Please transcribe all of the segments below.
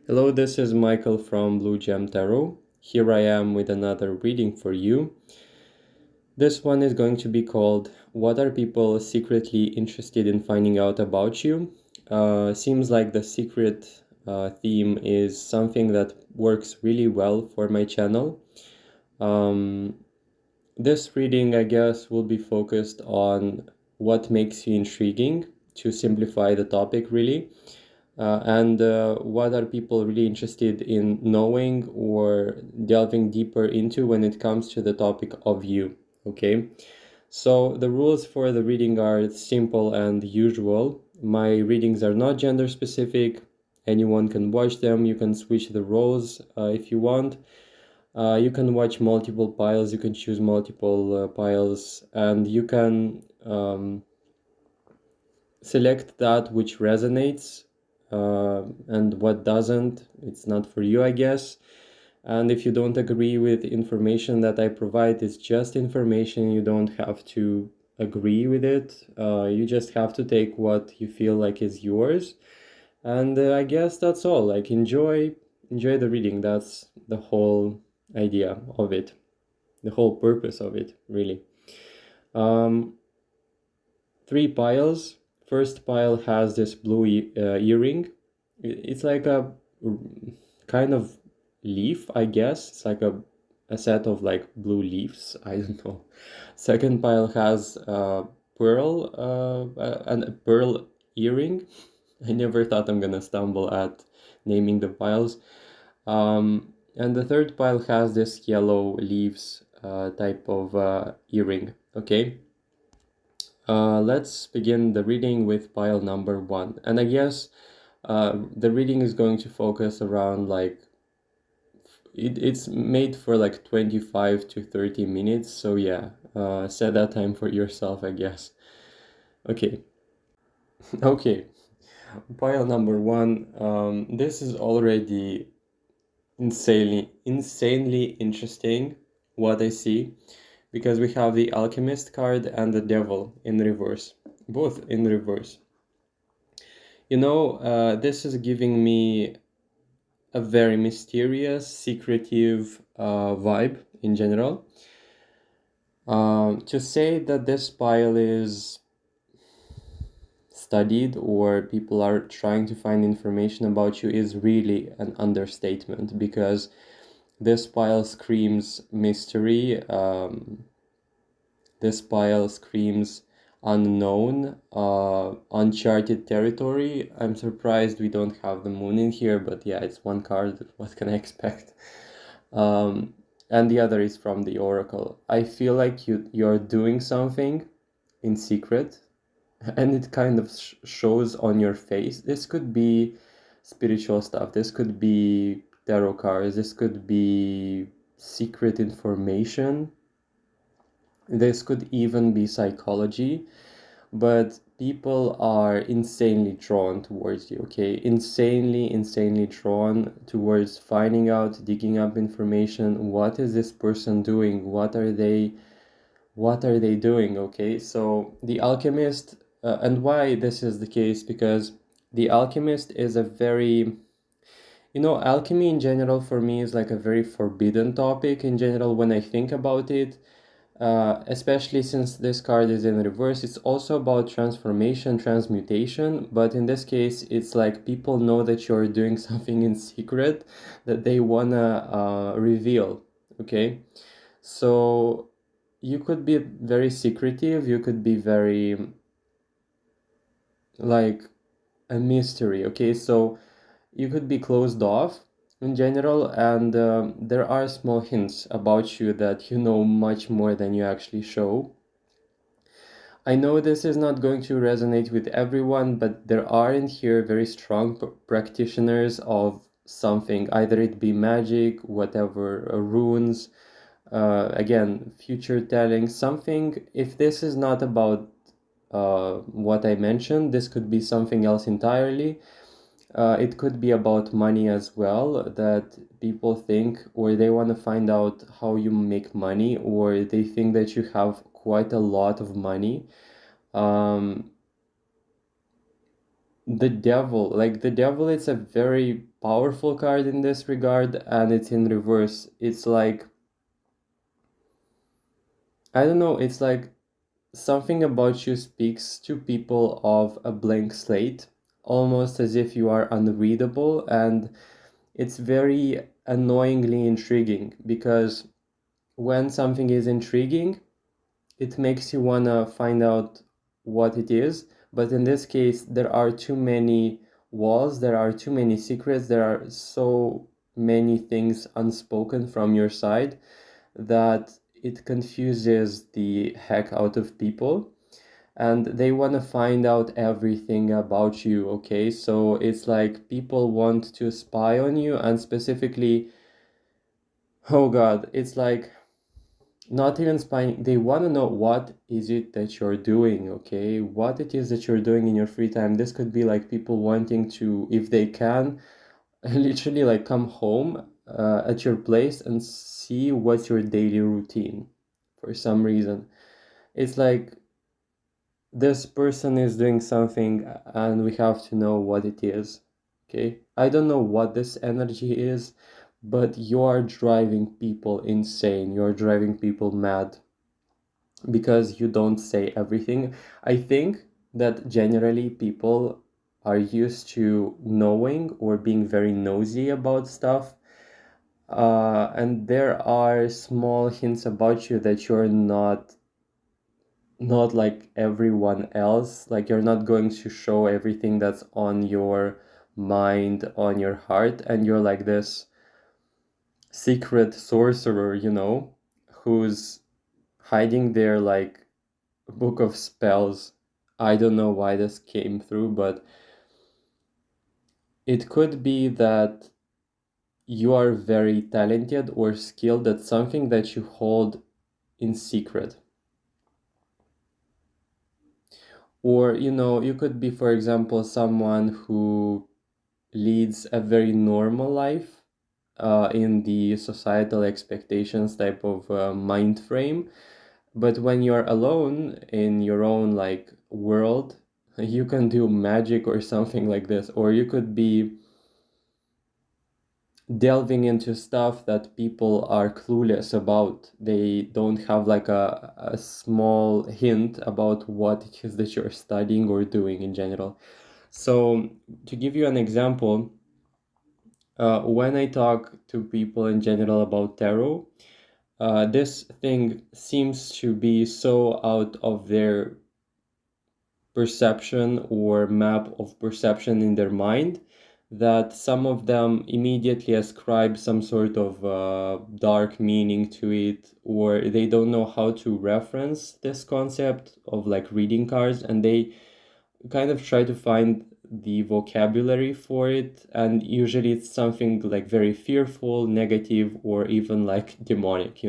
Hello, this is Michael from Blue Gem Tarot. Here I am with another reading for you. This one is going to be called What Are People Secretly Interested in Finding Out About You? Seems like the secret theme is something that works really well for my channel. Um, this reading, I guess, will be focused on what makes you intriguing to simplify the topic, really. And what are people really interested in knowing or delving deeper into when it comes to the topic of you, okay? So the rules for the reading are simple and usual. My readings are not gender specific. Anyone can watch them. You can switch the roles if you want. You can watch multiple piles. You can choose multiple piles, and you can select that which resonates and what doesn't. It's not for you, I guess. And if you don't agree with information that I provide, it's just information. You don't have to agree with it. You just have to take what you feel like is yours. And I guess that's all. Like enjoy the reading. That's the whole idea of it, the whole purpose of it, really. Um, Three piles. First pile has this blue earring. It's like a kind of leaf, I guess. It's like a set of like blue leaves. I don't know. Second pile has a pearl earring. I never thought I'm gonna stumble at naming the piles. And the third pile has this yellow leaves type of earring. Okay. Let's begin the reading with pile number 1. And I guess the reading is going to focus around like it's made for like 25 to 30 minutes. So yeah, set that time for yourself, I guess. Okay. Okay. Pile number 1. This is already insanely interesting what I see, because we have the Alchemist card and the Devil in reverse, both in reverse. This is giving me a very mysterious, secretive vibe in general. To say that this pile is studied or people are trying to find information about you is really an understatement, because this pile screams mystery. This pile screams unknown, uncharted territory. I'm surprised we don't have the moon in here, but yeah, it's one card. What can I expect? Um, and the other is from the Oracle. I feel like you're doing something in secret, and it kind of shows on your face. This could be spiritual stuff. This could be tarot cards. This could be secret information. This could even be psychology, but people are insanely drawn towards you, okay? Insanely drawn towards finding out, digging up information. What is this person doing? What are they doing, okay? So the Alchemist, and why this is the case, because the Alchemist is a very, alchemy in general for me is like a very forbidden topic in general when I think about it. Especially since this card is in reverse, it's also about transformation, transmutation, but in this case, it's like people know that you're doing something in secret that they wanna reveal, okay? So you could be very secretive, you could be very like a mystery, okay? So you could be closed off in general, and there are small hints about you that you know much more than you actually show. I know this is not going to resonate with everyone, but there are in here very strong practitioners of something, either it be magic, whatever, runes, again, future telling, something. If this is not about what I mentioned, this could be something else entirely. It could be about money as well, that people think, or they want to find out how you make money, or they think that you have quite a lot of money. um, The devil, like the devil, it's a very powerful card in this regard, and it's in reverse. It's like, I don't know, it's like something about you speaks to people of a blank slate, almost as if you are unreadable, and it's very annoyingly intriguing because when something is intriguing, it makes you wanna find out what it is. But in this case, there are too many walls, there are too many secrets, there are so many things unspoken from your side that it confuses the heck out of people, and they want to find out everything about you. Okay, so it's like people want to spy on you, and specifically, oh god, it's like not even spying, they want to know what is it that you're doing. Okay, what it is that you're doing in your free time. This could be like people wanting to, if they can, literally like come home at your place and see what's your daily routine for some reason. It's like this person is doing something and we have to know what it is. Okay, I don't know what this energy is, but you are driving people insane, you're driving people mad because you don't say everything. I think that generally people are used to knowing or being very nosy about stuff, and there are small hints about you that you're not like everyone else. Like you're not going to show everything that's on your mind, on your heart, and you're like this secret sorcerer, who's hiding there like a book of spells. I don't know why this came through, but it could be that you are very talented or skilled at something that you hold in secret. Or, you could be, for example, someone who leads a very normal life in the societal expectations type of mind frame. But when you're alone in your own like world, you can do magic or something like this. Or you could be delving into stuff that people are clueless about. They don't have like a small hint about what it is that you're studying or doing in general. So, to give you an example, when I talk to people in general about tarot, this thing seems to be so out of their perception or map of perception in their mind that some of them immediately ascribe some sort of dark meaning to it, or they don't know how to reference this concept of like reading cards, and they kind of try to find the vocabulary for it, and usually it's something like very fearful, negative, or even like demonic,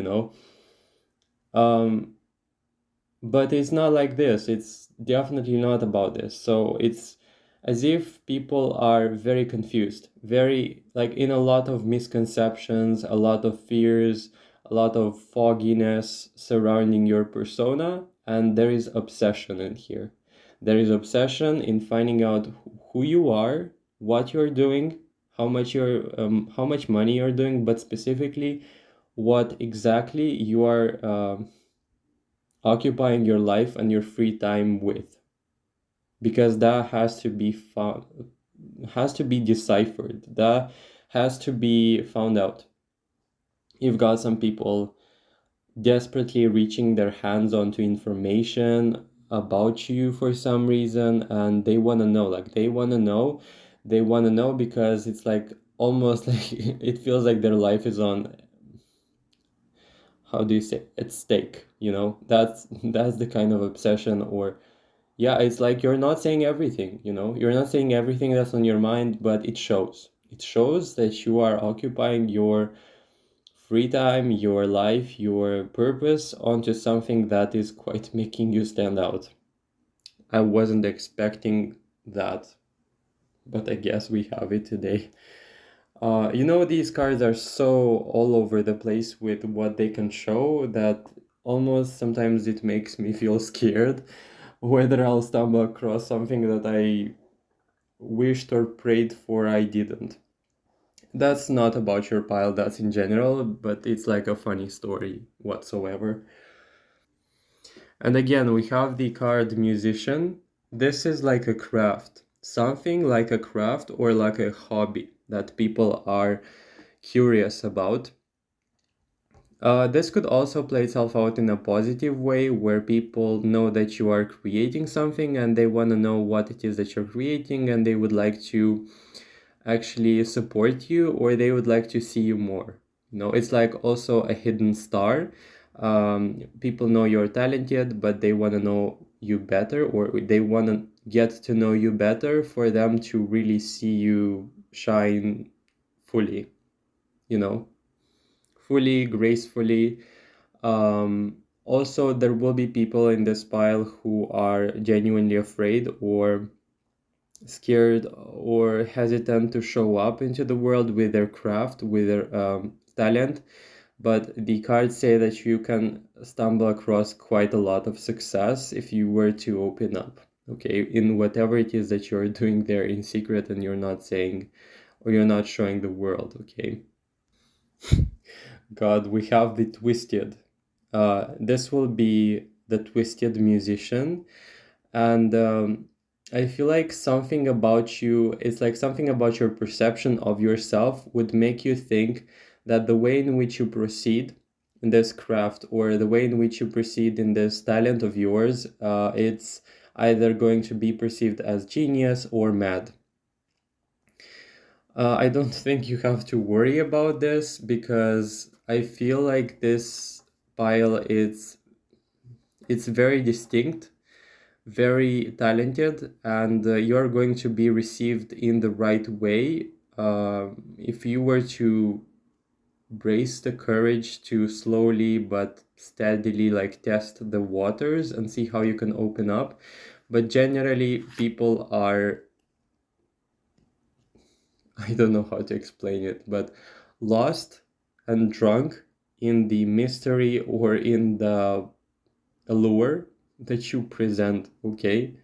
um but it's not like this. It's definitely not about this. So it's as if people are very confused, very like in a lot of misconceptions, a lot of fears, a lot of fogginess surrounding your persona, and there is obsession in here. There is obsession in finding out who you are, what you're doing, how much money you're doing, but specifically what exactly you are occupying your life and your free time with, because that has to be found, has to be deciphered, that has to be found out. You've got some people desperately reaching their hands onto information about you for some reason, and they want to know, like they want to know because it's like almost like it feels like their life is on, how do you say, at stake, that's the kind of obsession. Or yeah, it's like you're not saying everything, you're not saying everything that's on your mind, but it shows. It shows that you are occupying your free time, your life, your purpose onto something that is quite making you stand out. I wasn't expecting that, but I guess we have it today. These cards are so all over the place with what they can show that almost sometimes it makes me feel scared whether I'll stumble across something that I wished or prayed for I didn't. That's not about your pile, that's in general, but it's like a funny story whatsoever. And again, we have the card musician. This is like a craft, something like a craft or like a hobby that people are curious about. This could also play itself out in a positive way where people know that you are creating something and they want to know what it is that you're creating and they would like to actually support you or they would like to see you more. It's like also a hidden star. People know you're talented, but they want to know you better or they want to get to know you better for them to really see you shine fully, you know, fully, gracefully. Also, there will be people in this pile who are genuinely afraid or scared or hesitant to show up into the world with their craft, with their talent. But the cards say that you can stumble across quite a lot of success if you were to open up, okay, in whatever it is that you're doing there in secret and you're not saying or you're not showing the world, okay? God, we have the twisted. This will be the twisted musician. And I feel like something about you, it's like something about your perception of yourself would make you think that the way in which you proceed in this craft or the way in which you proceed in this talent of yours, it's either going to be perceived as genius or mad. I don't think you have to worry about this because I feel like this pile is it's very distinct, very talented, and you're going to be received in the right way. If you were to brace the courage to slowly but steadily like test the waters and see how you can open up. But generally, people are, I don't know how to explain it, but lost and drunk in the mystery or in the allure that you present, okay?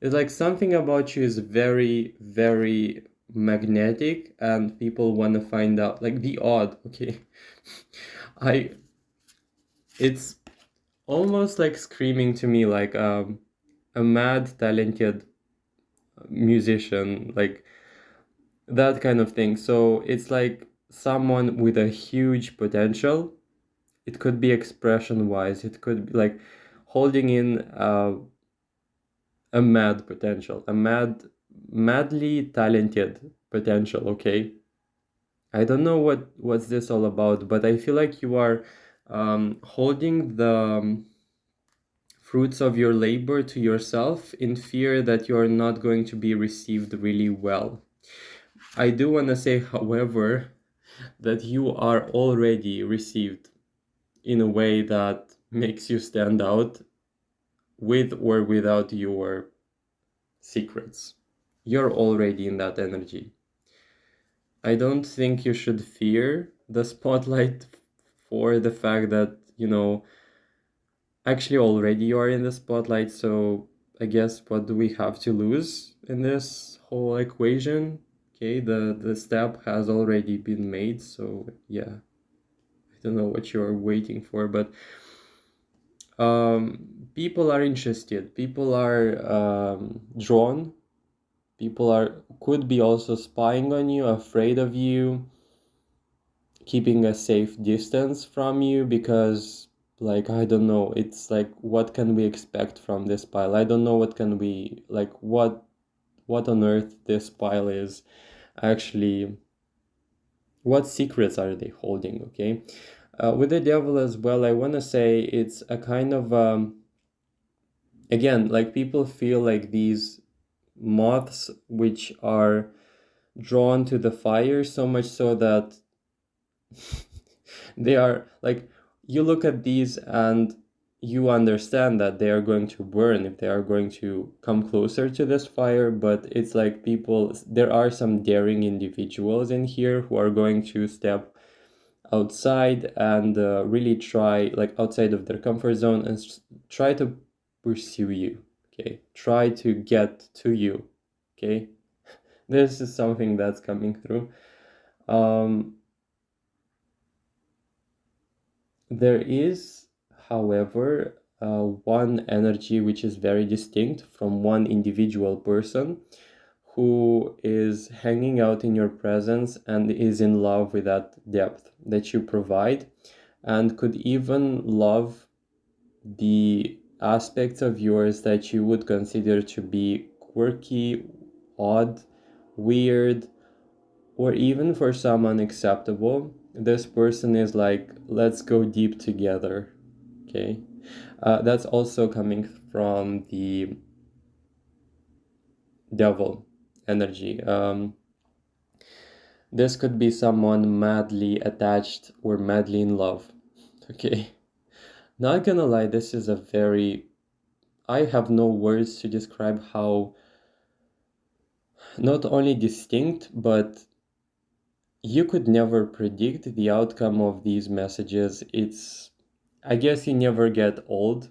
It's like something about you is very, very magnetic and people want to find out, like the odd, okay? I, it's almost like screaming to me like a mad, talented musician, like that kind of thing. So it's like someone with a huge potential. It could be expression wise, it could be like holding in a mad potential, madly talented potential, okay? I don't know what's this all about, but I feel like you are holding the fruits of your labor to yourself in fear that you are not going to be received really well. I do want to say, however, that you are already received in a way that makes you stand out with or without your secrets. You're already in that energy. I don't think you should fear the spotlight for the fact that, actually already you are in the spotlight. So I guess what do we have to lose in this whole equation? Okay, the step has already been made. So yeah, I don't know what you're waiting for, but people are interested. People are drawn. People are could be also spying on you, afraid of you, keeping a safe distance from you because like I don't know, it's like what can we expect from this pile? I don't know what can we like what on earth this pile is actually, what secrets are they holding, okay? With the devil as well, I want to say it's a kind of again, like people feel like these moths which are drawn to the fire so much so that they are like, you look at these and you understand that they are going to burn if they are going to come closer to this fire, but it's like people, there are some daring individuals in here who are going to step outside and really try, like outside of their comfort zone and try to pursue you, okay, try to get to you, okay. This is something that's coming through. Um, there is, however, one energy which is very distinct from one individual person who is hanging out in your presence and is in love with that depth that you provide, and could even love the aspects of yours that you would consider to be quirky, odd, weird, or even for some unacceptable. This person is like, let's go deep together. Okay. That's also coming from the devil energy. This could be someone madly attached or madly in love. Okay. Not gonna lie, this is a very. I have no words to describe how not only distinct, but you could never predict the outcome of these messages. I guess you never get old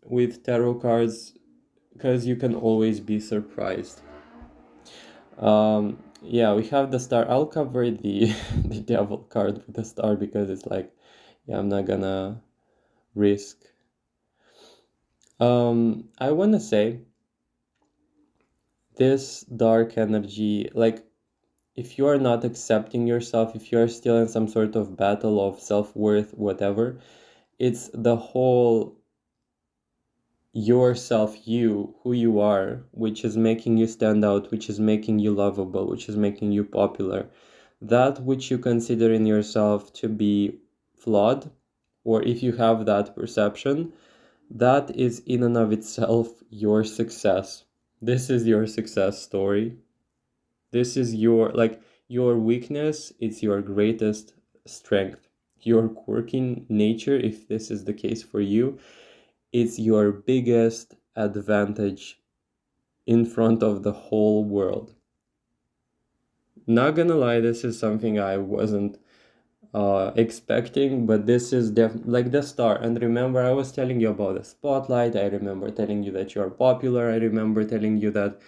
with tarot cards because you can always be surprised. Yeah, we have the star. I'll cover the the devil card with the star because it's like, yeah, I'm not gonna risk. I wanna say this dark energy, like if you are not accepting yourself, if you are still in some sort of battle of self-worth, whatever, it's the whole yourself, you, who you are, which is making you stand out, which is making you lovable, which is making you popular. That which you consider in yourself to be flawed, or if you have that perception, that is in and of itself your success. This is your success story. This is your weakness, it's your greatest strength. Your quirky nature, if this is the case for you, it's your biggest advantage in front of the whole world. Not gonna lie, this is something I wasn't expecting, but this is like the star. And remember, I was telling you about the spotlight. I remember telling you that you are popular. I remember telling you that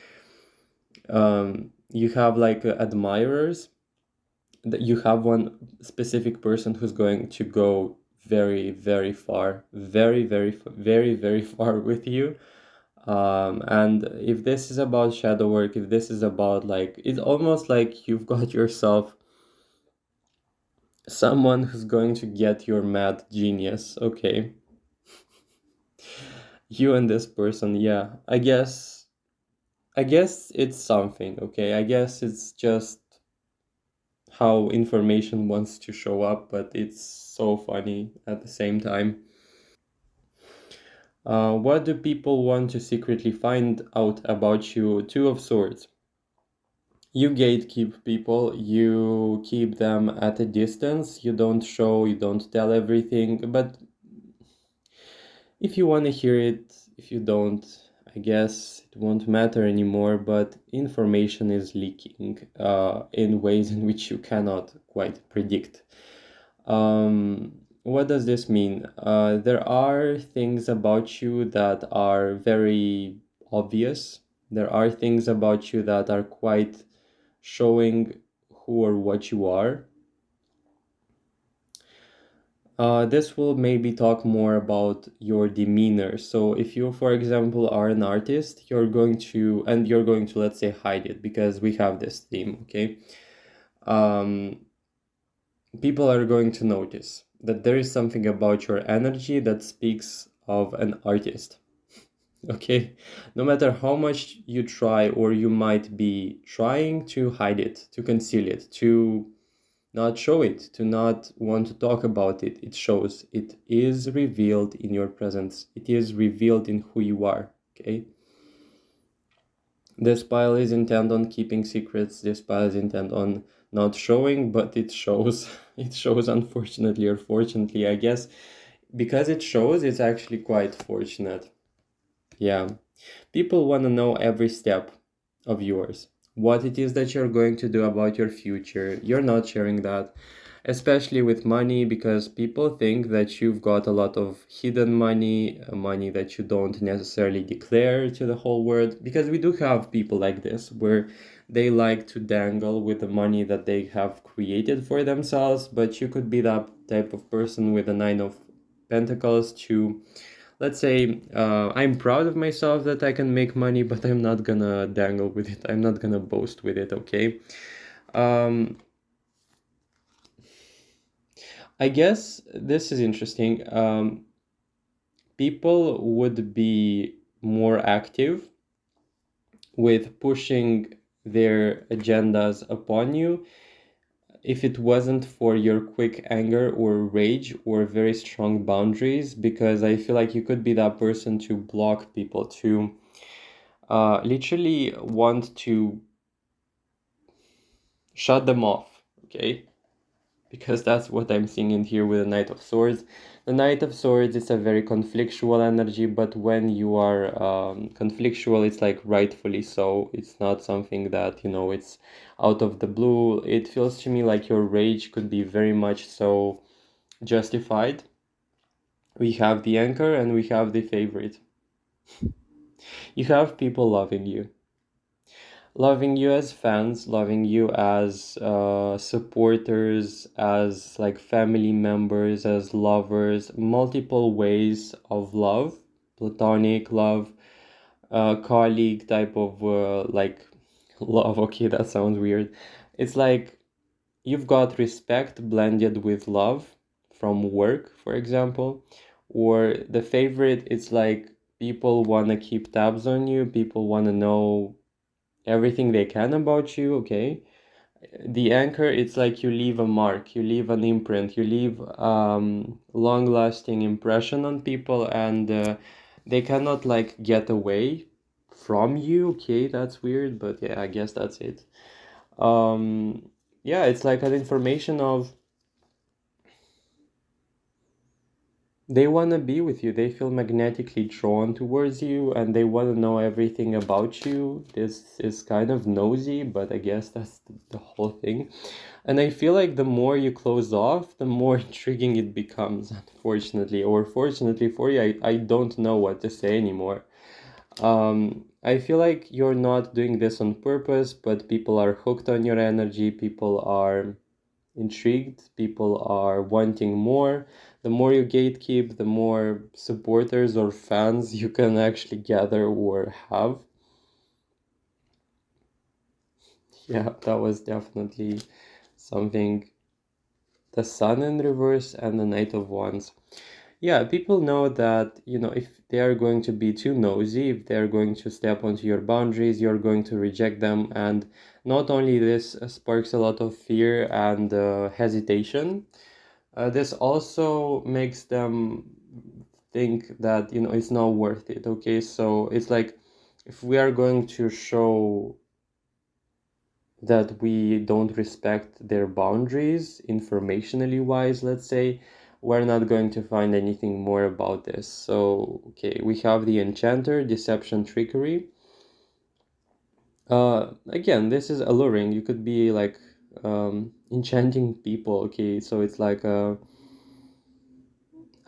you have like admirers, that you have one specific person who's going to go very, very far, very far with you. And if this is about shadow work, if this is about like, it's almost like you've got yourself someone who's going to get your mad genius. Okay, you and this person, yeah, I guess it's something. Okay, I guess it's just how information wants to show up, but it's so funny at the same time. What do people want to secretly find out about you? Two of Swords. You gatekeep people, you keep them at a distance, you don't show, you don't tell everything, but if you want to hear it, if you don't, I guess it won't matter anymore, but information is leaking in ways in which you cannot quite predict. What does this mean? There are things about you that are very obvious. There are things about you that are quite showing who or what you are. This will maybe talk more about your demeanor. So if you, for example, are an artist, you're going to, let's say, hide it because we have this theme, okay? Um, People are going to notice that there is something about your energy that speaks of an artist. Okay, no matter how much you try, or you might be trying to hide it, to conceal it, to not show it, to not want to talk about it, it shows. It is revealed in your presence, it is revealed in who you are. Okay, this pile is intent on keeping secrets, this pile is intent on not showing, but it shows. It shows, unfortunately or fortunately, I guess. Because it shows, it's actually quite fortunate. Yeah, people want to know every step of yours, what it is that you're going to do about your future. You're not sharing that, especially with money, because people think that you've got a lot of hidden money, money that you don't necessarily declare to the whole world. Because we do have people like this, where They like to dangle with the money that they have created for themselves, but you could be that type of person with a Nine of Pentacles to, let's say, I'm proud of myself that I can make money, but I'm not gonna dangle with it. I'm not gonna boast with it, okay? I guess this is interesting. People would be more active with pushing their agendas upon you if it wasn't for your quick anger or rage or very strong boundaries, because I feel like you could be that person to block people, to literally want to shut them off, okay? Because that's what I'm seeing in here with the Knight of Swords. The Knight of Swords is a very conflictual energy, but when you are conflictual, it's like rightfully so. It's not something that, you know, it's out of the blue. It feels to me like your rage could be very much so justified. We have the Anchor and we have the Favorite. You have people loving you as fans, loving you as supporters, as like family members, as lovers, multiple ways of love, platonic love, colleague type of like love. Okay, that sounds weird. It's like you've got respect blended with love from work, for example, or the favorite, it's like people want to keep tabs on you, people want to know everything they can about you, okay? The Anchor, it's like you leave a mark, you leave an imprint, you leave long lasting impression on people, and they cannot like get away from you. Okay, that's weird, but yeah, I guess that's it. um yeah, it's like an information of they want to be with you. They feel magnetically drawn towards you and they want to know everything about you. This is kind of nosy, but I guess that's the whole thing. And I feel like the more you close off, the more intriguing it becomes, unfortunately. Or fortunately for you, I don't know what to say anymore. I feel like you're not doing this on purpose, but people are hooked on your energy. People are intrigued, people are wanting more. The more you gatekeep, the more supporters or fans you can actually gather or have. Yeah, that was definitely something. The Sun in reverse and the Knight of Wands. Yeah, people know that, you know, if they are going to be too nosy, if they're going to step onto your boundaries, you're going to reject them. And not only this sparks a lot of fear and hesitation, this also makes them think that, you know, it's not worth it. Okay, so it's like if we are going to show that we don't respect their boundaries, informationally wise, let's say, we're not going to find anything more about this. So, okay, we have the Enchanter, Deception, Trickery. Again, this is alluring. You could be like enchanting people, okay? So it's like I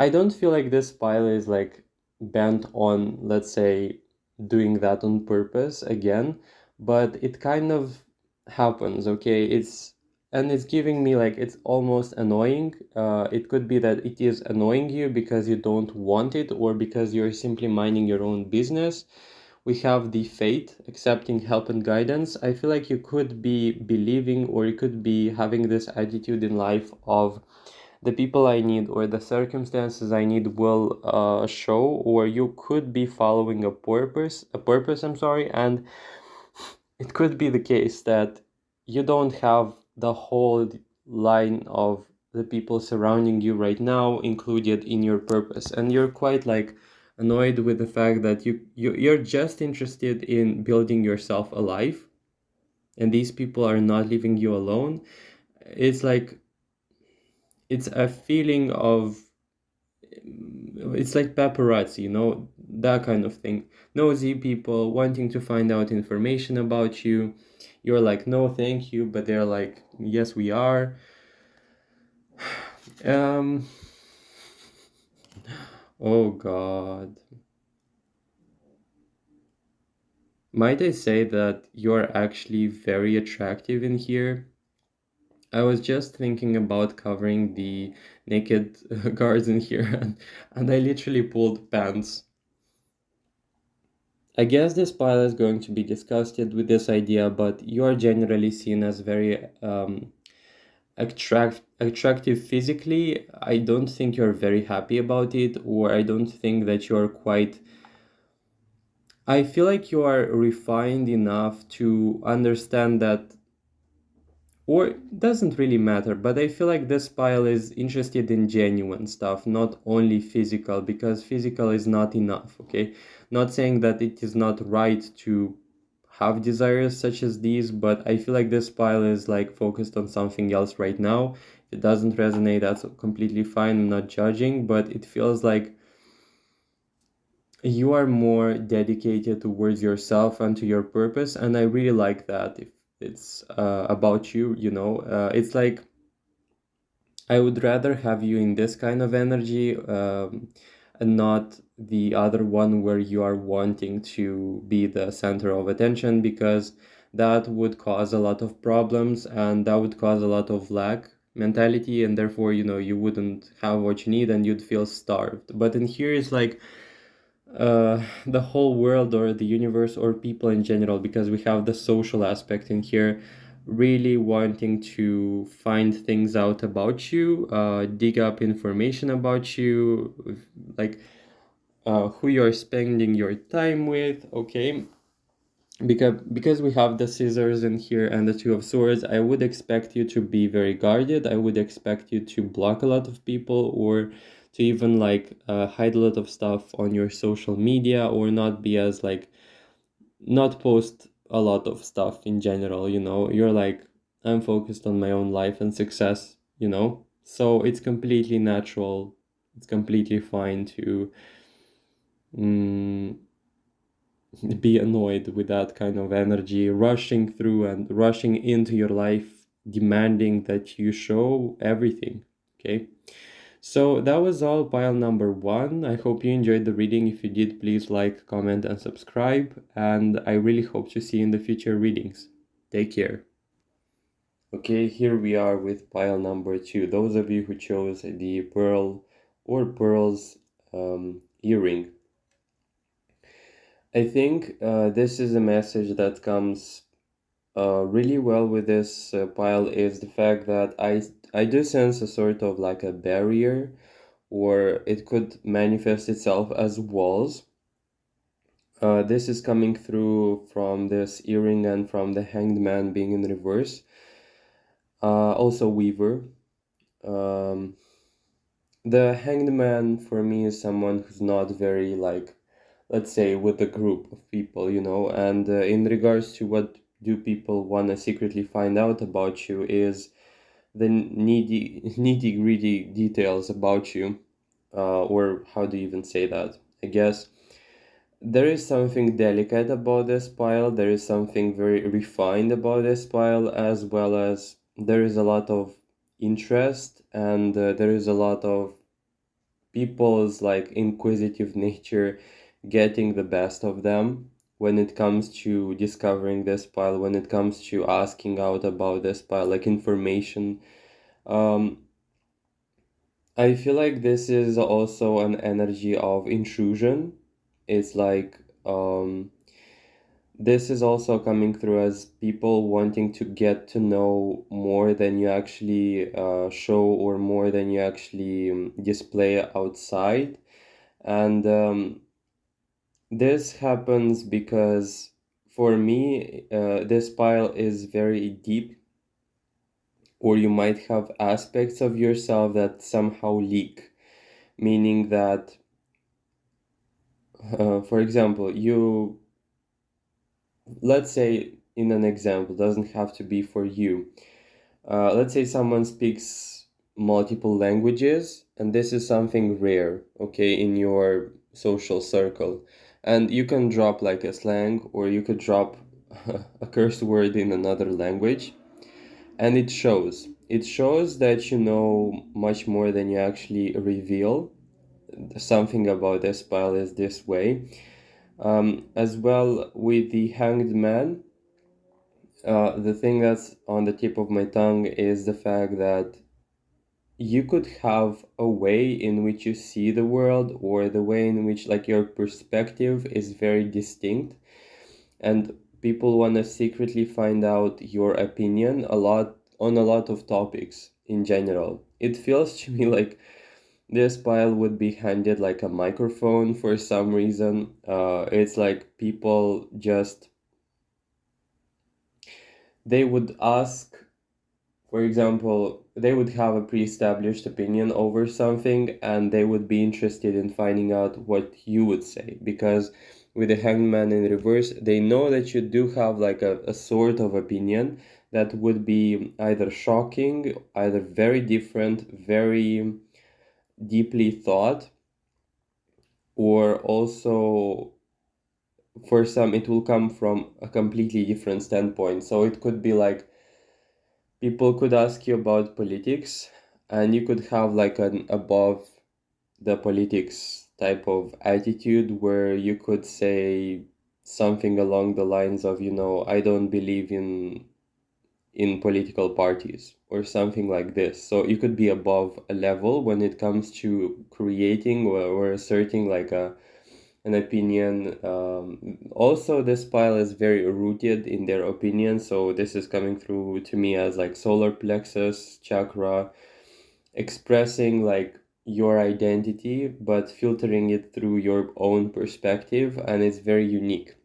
don't feel like this pile is like bent on, let's say, doing that on purpose again, but it kind of happens, okay? It's giving me like it's almost annoying. It could be that it is annoying you because you don't want it or because you're simply minding your own business. We have the Fate, accepting help and guidance. I feel like you could be believing or you could be having this attitude in life of the people I need or the circumstances I need will show, or you could be following a purpose, I'm sorry, and it could be the case that you don't have the whole line of the people surrounding you right now included in your purpose, and you're quite like annoyed with the fact that you're just interested in building yourself a life, and these people are not leaving you alone. It's like it's a feeling of it's like paparazzi, you know, that kind of thing. Nosy people wanting to find out information about you. You're like, no, thank you, but they're like, yes, we are. Um, oh God. Might I say that you're actually very attractive in here? I was just thinking about covering the naked guards in here, and I literally pulled pants. I guess this pile is going to be disgusted with this idea, but you are generally seen as very attractive physically. I don't think you're very happy about it, or I don't think that you're quite. I feel like you are refined enough to understand that, or it doesn't really matter, but I feel like this pile is interested in genuine stuff, not only physical, because physical is not enough, okay? Not saying that it is not right to have desires such as these, but I feel like this pile is like focused on something else right now. If it doesn't resonate, that's completely fine. I'm not judging, but it feels like you are more dedicated towards yourself and to your purpose, and I really like that. If it's about you, it's like I would rather have you in this kind of energy, and not the other one where you are wanting to be the center of attention, because that would cause a lot of problems and that would cause a lot of lack mentality, and therefore, you wouldn't have what you need and you'd feel starved. But in here is like the whole world or the universe or people in general, because we have the social aspect in here, really wanting to find things out about you, dig up information about you, like who you're spending your time with, okay? Because we have the scissors in here and the two of swords, I would expect you to be very guarded. I would expect you to block a lot of people, or to even like hide a lot of stuff on your social media, or not be as like, not post a lot of stuff in general. You're like, I'm focused on my own life and success, so it's completely natural, it's completely fine to mm, be annoyed with that kind of energy rushing through and rushing into your life, demanding that you show everything. Okay. So that was all pile number one. I hope you enjoyed the reading. If you did, please like, comment, and subscribe. And I really hope to see you in the future readings. Take care. Okay, here we are with pile number two. Those of you who chose the pearl or pearls earring. I think this is a message that comes really well with this pile, is the fact that I do sense a sort of like a barrier, or it could manifest itself as walls. This is coming through from this earring and from the Hanged Man being in reverse. Also Weaver. Um, the Hanged Man for me is someone who's not very like, let's say, with a group of people, and in regards to what do people want to secretly find out about you, is the needy greedy details about you, or how do you even say that? I guess there is something delicate about this pile, there is something very refined about this pile, as well as there is a lot of interest, and there is a lot of people's like inquisitive nature getting the best of them when it comes to discovering this pile, when it comes to asking out about this pile, like information. um I feel like this is also an energy of intrusion. It's like this is also coming through as people wanting to get to know more than you actually show, or more than you actually display outside. And this happens because, for me, this pile is very deep, or you might have aspects of yourself that somehow leak, meaning that, for example, let's say, in an example, doesn't have to be for you. Let's say someone speaks multiple languages, and this is something rare, okay, in your social circle. And you can drop like a slang, or you could drop a curse word in another language, and it shows. It shows that you know much more than you actually reveal. Something about this pile is this way. As well with the Hanged Man, the thing that's on the tip of my tongue is the fact that you could have a way in which you see the world, or the way in which like your perspective is very distinct, and people want to secretly find out your opinion a lot on a lot of topics in general. It feels to me like this pile would be handed like a microphone for some reason. It's like people just, they would ask, for example, they would have a pre-established opinion over something, and they would be interested in finding out what you would say, because with the hangman in reverse, they know that you do have like a sort of opinion that would be either shocking, either very different, very deeply thought, or also for some it will come from a completely different standpoint. So it could be like people could ask you about politics, and you could have like an above the politics type of attitude, where you could say something along the lines of, I don't believe in political parties, or something like this. So you could be above a level when it comes to creating or asserting like an opinion. Also, this pile is very rooted in their opinion, so this is coming through to me as like solar plexus chakra, expressing like your identity, but filtering it through your own perspective, and it's very unique.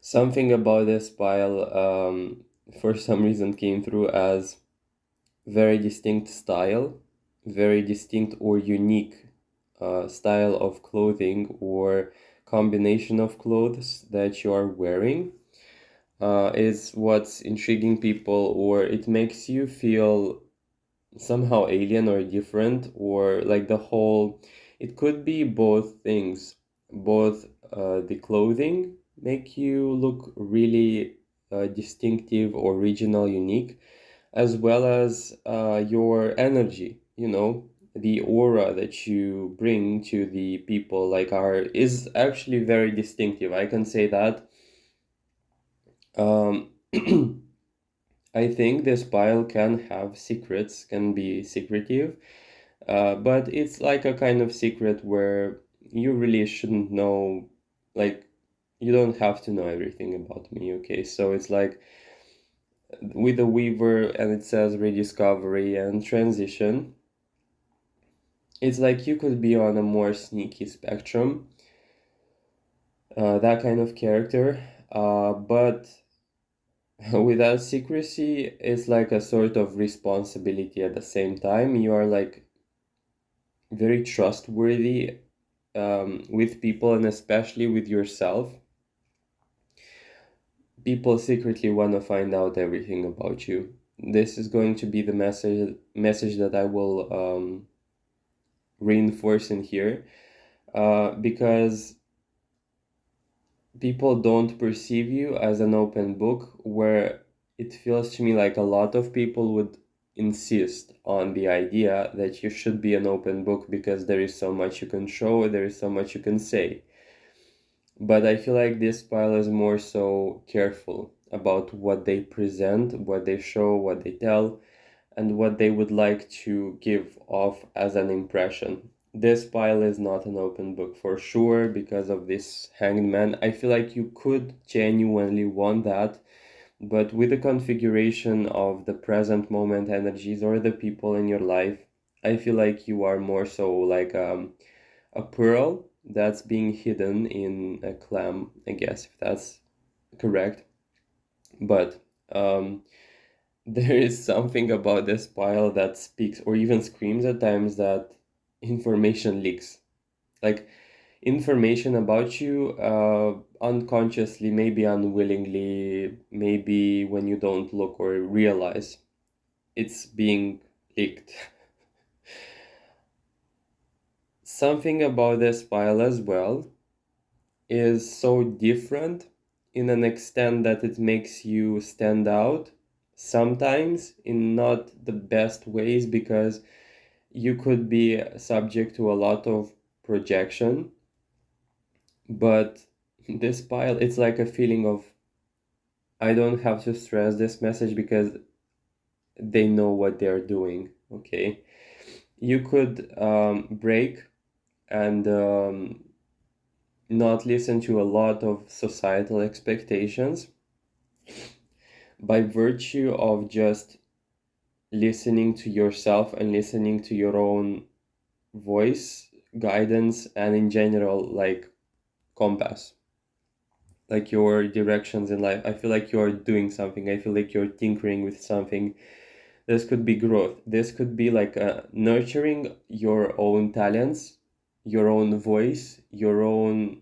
Something about this pile, for some reason, came through as very distinct style, very distinct or unique style of clothing or combination of clothes that you are wearing, is what's intriguing people, or it makes you feel somehow alien or different, or like the whole, it could be both things. Both the clothing make you look really distinctive, original, unique, as well as your energy, the aura that you bring to the people like are is actually very distinctive, I can say that. um, I think this pile can have secrets, can be secretive, but it's like a kind of secret where you really shouldn't know, like, you don't have to know everything about me, okay? So it's like with the Weaver, and it says rediscovery and transition, it's like you could be on a more sneaky spectrum, that kind of character, but without secrecy, it's like a sort of responsibility at the same time. You are like very trustworthy with people, and especially with yourself. People secretly want to find out everything about you. This is going to be the message that I will reinforce in here, because people don't perceive you as an open book, where it feels to me like a lot of people would insist on the idea that you should be an open book because there is so much you can show, there is so much you can say. But I feel like this pile is more so careful about what they present, what they show, what they tell, and what they would like to give off as an impression. This pile is not an open book for sure because of this hanged man. I feel like you could genuinely want that, but with the configuration of the present moment energies or the people in your life, I feel like you are more so like a pearl that's being hidden in a clam, I guess, if that's correct. But there is something about this pile that speaks or even screams at times that information leaks. Like information about you, unconsciously, maybe unwillingly, maybe when you don't look or realize, it's being leaked. Something about this pile as well is so different in an extent that it makes you stand out, sometimes in not the best ways, because you could be subject to a lot of projection, But this pile, it's like a feeling of I don't have to stress this message because they know what they're doing. Okay, you could break and not listen to a lot of societal expectations by virtue of just listening to yourself and listening to your own voice, guidance, and in general, like compass, like your directions in life. I feel like you're doing something. I feel like you're tinkering with something. This could be growth. This could be like nurturing your own talents, your own voice, your own,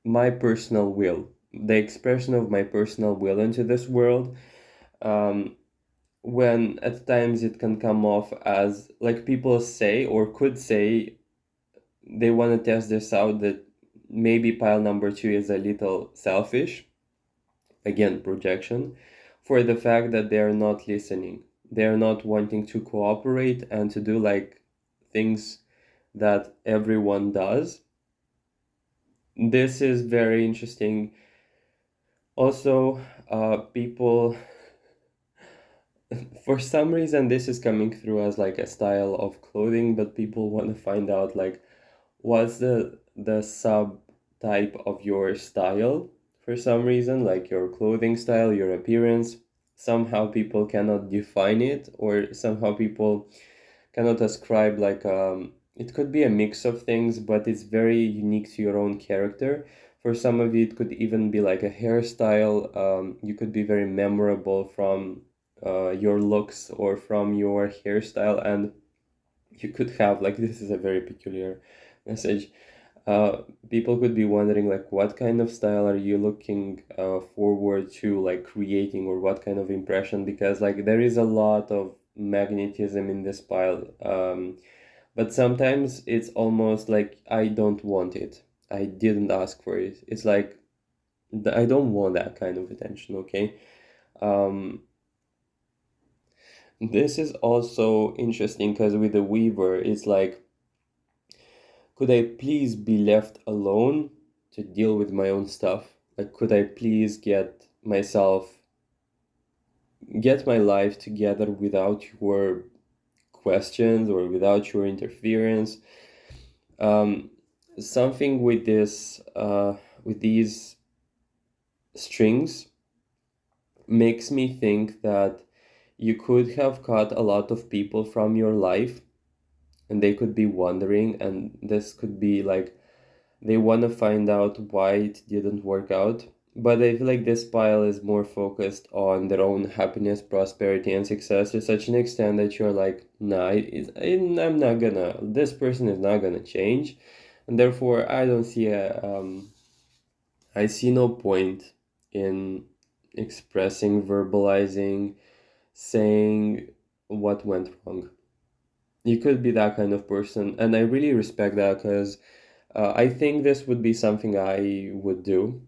my personal will, the expression of my personal will into this world. Um, when at times it can come off as like people say or could say they want to test this out, that maybe pile number two is a little selfish, again projection, for the fact that they are not listening, they are not wanting to cooperate and to do like things that everyone does. This is very interesting. Also, people, for some reason, this is coming through as like a style of clothing, but people want to find out like what's the subtype of your style for some reason, like your clothing style, your appearance. Somehow people cannot define it, or somehow people cannot ascribe like it could be a mix of things, but it's very unique to your own character. For some of you, it could even be like a hairstyle. You could be very memorable from your looks or from your hairstyle, and you could have like this is a very peculiar message. Uh, People could be wondering like what kind of style are you looking forward to like creating, or what kind of impression, because like there is a lot of magnetism in this pile. But sometimes it's almost like I don't want it. I didn't ask for it. It's like I don't want that kind of attention, okay? Um, this is also interesting because with the Weaver, it's like, could I please be left alone to deal with my own stuff? Like, could I please get my life together without your questions or without your interference? Um, Something with with these strings makes me think that you could have cut a lot of people from your life, and they could be wondering, and this could be like they want to find out why it didn't work out. But I feel like this pile is more focused on their own happiness, prosperity, and success to such an extent that you're like, nah, I'm not gonna, this person is not gonna change. And therefore, I see no point in expressing, verbalizing, saying what went wrong. You could be that kind of person, and I really respect that because I think this would be something I would do.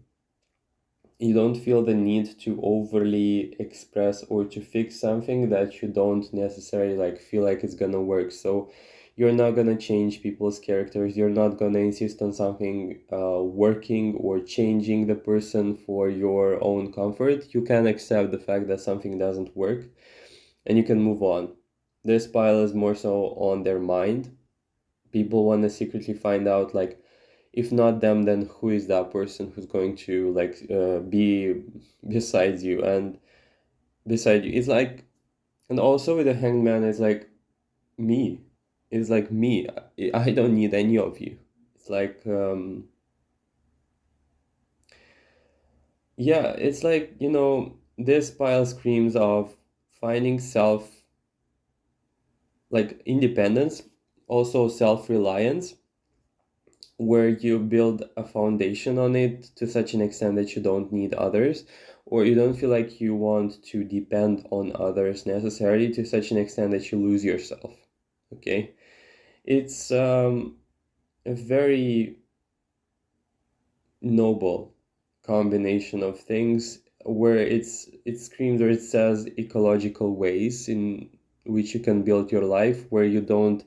You don't feel the need to overly express or to fix something that you don't necessarily like feel like it's gonna work. So you're not gonna change people's characters. You're not gonna insist on something working or changing the person for your own comfort. You can accept the fact that something doesn't work and you can move on. This pile is more so on their mind. People want to secretly find out like if not them, then who is that person who's going to like be beside you and beside you. It's like, and also with the hangman, it's like me. It's like me. I don't need any of you. It's like yeah, it's like, this pile screams of finding self, like independence, also self-reliance, where you build a foundation on it to such an extent that you don't need others, or you don't feel like you want to depend on others necessarily to such an extent that you lose yourself. Okay, it's a very noble combination of things where it screams or it says ecological ways in which you can build your life, where you don't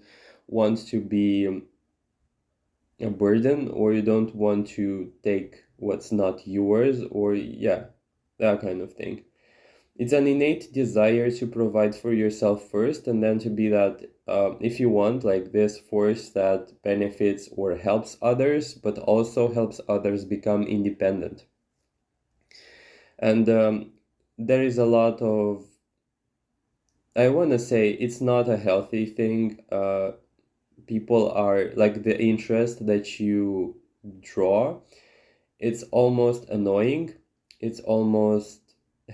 want to be a burden, or you don't want to take what's not yours, or yeah, that kind of thing. It's an innate desire to provide for yourself first, and then to be that, if you want, like this force that benefits or helps others, but also helps others become independent. And there is a lot of, I want to say, it's not a healthy thing. People are like, the interest that you draw, it's almost annoying. It's almost,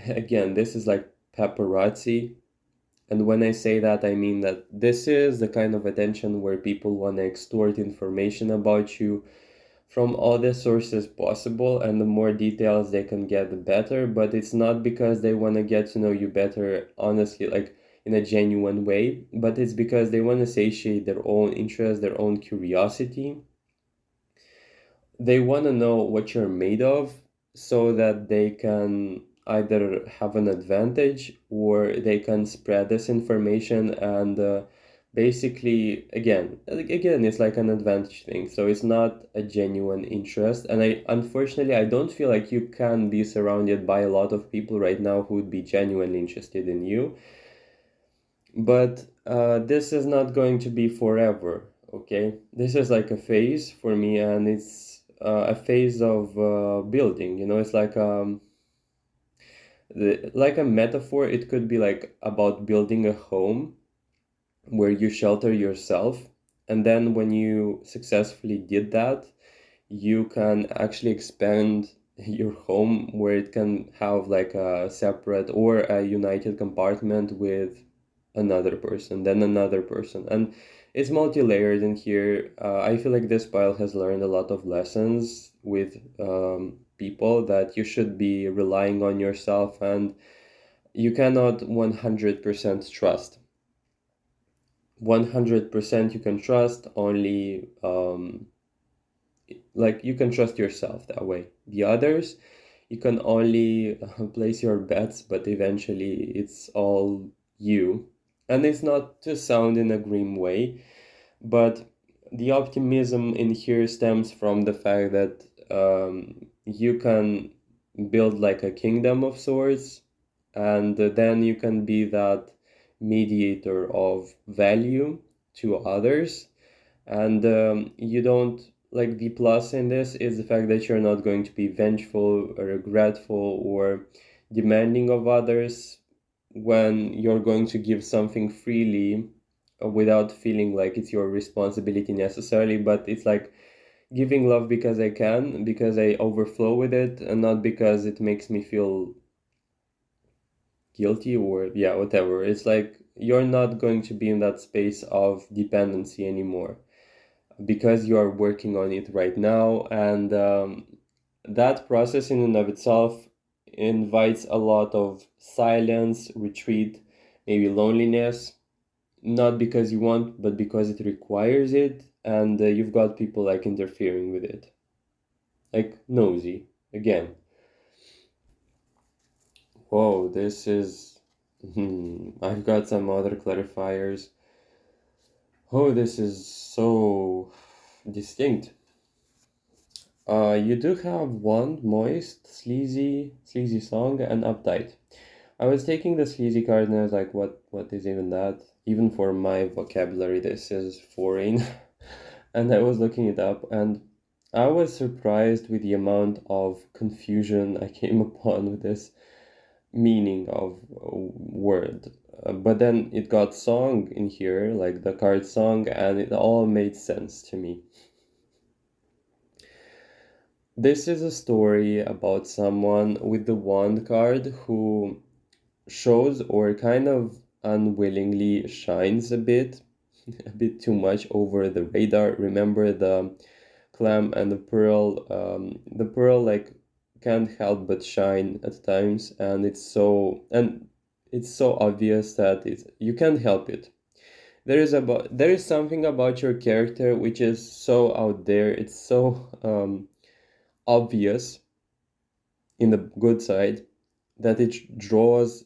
again, this is like paparazzi. And when I say that, I mean that this is the kind of attention where people want to extort information about you from all the sources possible, and the more details they can get, the better. But it's not because they want to get to know you better, honestly, like in a genuine way, but it's because they want to satiate their own interest, their own curiosity. They want to know what you're made of, so that they can either have an advantage, or they can spread this information. And basically, again, it's like an advantage thing, so it's not a genuine interest. And I, unfortunately, I don't feel like you can be surrounded by a lot of people right now who would be genuinely interested in you. But this is not going to be forever, okay? This is like a phase for me, and it's a phase of building. It's like, like a metaphor. It could be like about building a home where you shelter yourself, and then when you successfully did that, you can actually expand your home, where it can have like a separate or a united compartment with another person, then another person. And it's multi-layered in here. I feel like this pile has learned a lot of lessons with people, that you should be relying on yourself, and you cannot 100% trust. 100% you can trust only, like, you can trust yourself that way. The others, you can only place your bets, but eventually it's all you. And it's not to sound in a grim way, but the optimism in here stems from the fact that you can build like a kingdom of sorts, and then you can be that mediator of value to others. And you don't, like, the plus in this is the fact that you're not going to be vengeful or regretful or demanding of others, when you're going to give something freely, without feeling like it's your responsibility necessarily, but it's like giving love because I can, because I overflow with it, and not because it makes me feel guilty, or yeah, whatever. It's like you're not going to be in that space of dependency anymore, because you are working on it right now. And that process in and of itself invites a lot of silence, retreat, maybe loneliness, not because you want, but because it requires it. And you've got people like interfering with it, like nosy again. Whoa, this is, I've got some other clarifiers. Oh, this is so distinct. You do have one moist, sleazy song, and uptight. I was taking the sleazy card and I was like, what is even that? Even for my vocabulary, this is foreign. And I was looking it up, and I was surprised with the amount of confusion I came upon with this meaning of a word. But then it got song in here, like the card song, and it all made sense to me. This is a story about someone with the wand card who shows, or kind of unwillingly shines a bit, a bit too much over the radar. Remember the clam and the pearl? The pearl, like, can't help but shine at times, and it's so obvious that you can't help it. There is something about your character which is so out there. It's so obvious in the good side, that it draws,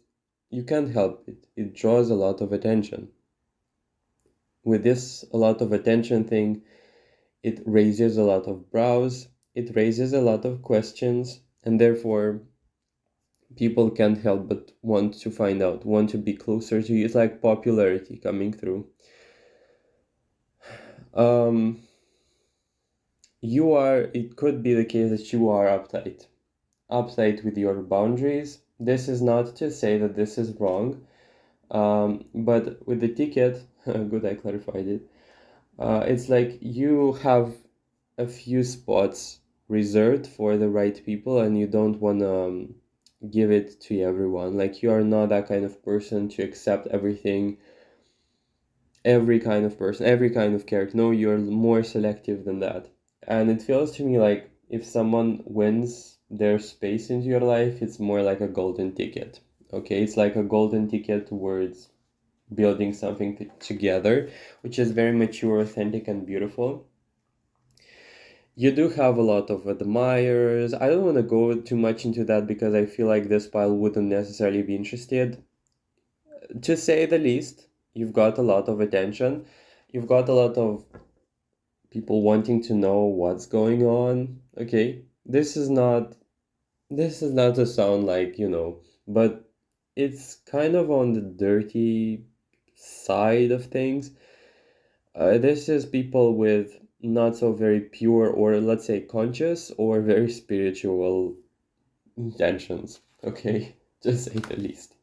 you can't help it, it draws a lot of attention. With this a lot of attention thing, It raises a lot of brows, it raises a lot of questions, and therefore people can't help but want to find out, want to be closer to you. It's like popularity coming through. Um, it could be the case that you are uptight with your boundaries. This is not to say that this is wrong, but with the ticket, good, I clarified it. It's like you have a few spots reserved for the right people, and you don't want to give it to everyone. Like, you are not that kind of person to accept everything, every kind of person, every kind of character. No, you're more selective than that. And it feels to me like if someone wins their space into your life, it's more like a golden ticket. Okay, it's like a golden ticket towards building something together, which is very mature, authentic, and beautiful. You do have a lot of admirers. I don't want to go too much into that because I feel like this pile wouldn't necessarily be interested. To say the least, you've got a lot of attention. You've got a lot of people wanting to know what's going on. Okay, this is not to sound like, but it's kind of on the dirty side of things. This is people with not so very pure, or let's say conscious, or very spiritual intentions. Okay, to say the least.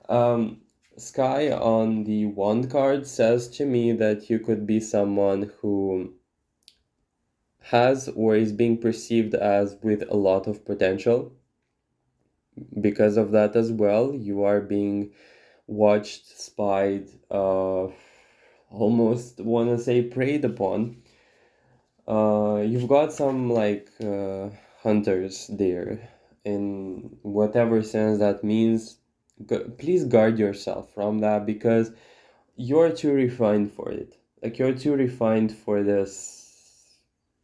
Um, Sky on the wand card says to me that you could be someone who has or is being perceived as with a lot of potential. Because of that as well, you are being watched, spied, almost want to say preyed upon. You've got some like hunters there, in whatever sense that means. Please guard yourself from that because you're too refined for it. Like, you're too refined for this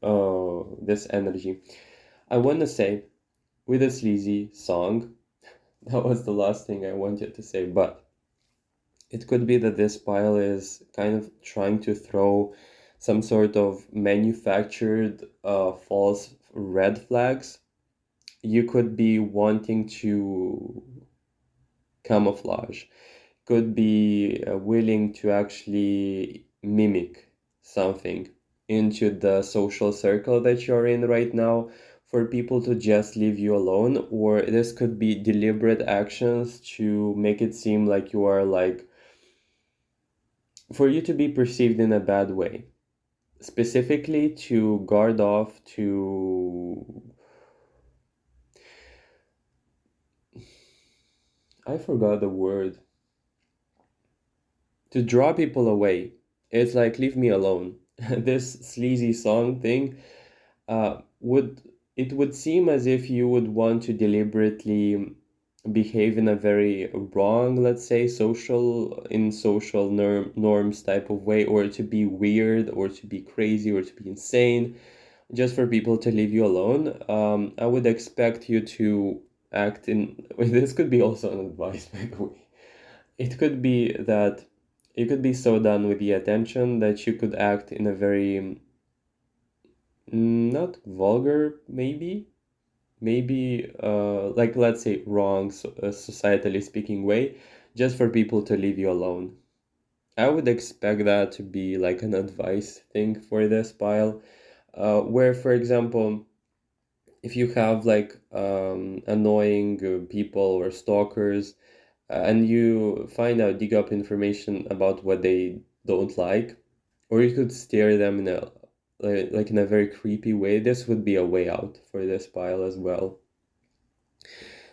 energy. I want to say, with a sleazy song, that was the last thing I wanted to say, but it could be that this pile is kind of trying to throw some sort of manufactured false red flags. You could be wanting to camouflage, could be willing to actually mimic something into the social circle that you're in right now for people to just leave you alone, or this could be deliberate actions to make it seem like you are like, for you to be perceived in a bad way, specifically to guard off, to, I forgot the word, to draw people away. It's like, leave me alone. This sleazy song thing, would it would seem as if you would want to deliberately behave in a very wrong, let's say, social norms type of way, or to be weird, or to be crazy, or to be insane, just for people to leave you alone. I would expect you to act in. This could be also an advice, by the way. It could be that you could be so done with the attention that you could act in a very, not vulgar, maybe like, let's say, wrong, societally speaking way, just for people to leave you alone. I would expect that to be like an advice thing for this pile, where, for example, if you have like annoying people or stalkers, and you dig up information about what they don't like, or you could stare them in a, like in a very creepy way, this would be a way out for this pile as well.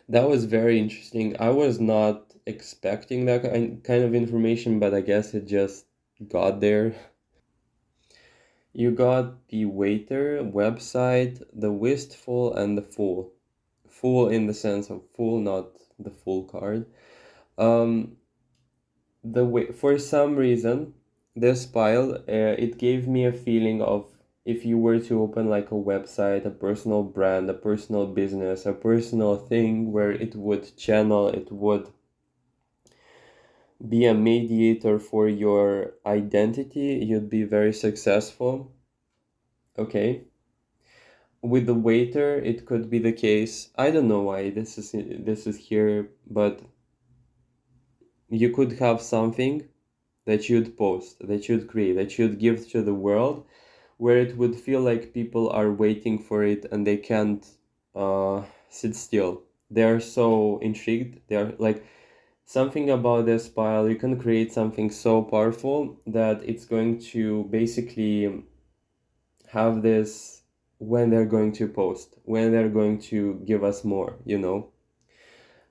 That was very interesting. I was not expecting that kind of information, but I guess it just got there. You got the waiter, website, the wistful, and the fool. Fool in the sense of fool, not the full card. Um, the way, for some reason, this pile, it gave me a feeling of, if you were to open like a website, a personal brand, a personal business, a personal thing where it would be a mediator for your identity, you'd be very successful. Okay. With the waiter, it could be the case. I don't know why this is here, but you could have something that you'd post, that you'd create, that you'd give to the world, where it would feel like people are waiting for it and they can't sit still. They're so intrigued. They're like something about this pile. You can create something so powerful that it's going to basically have this when they're going to post, when they're going to give us more,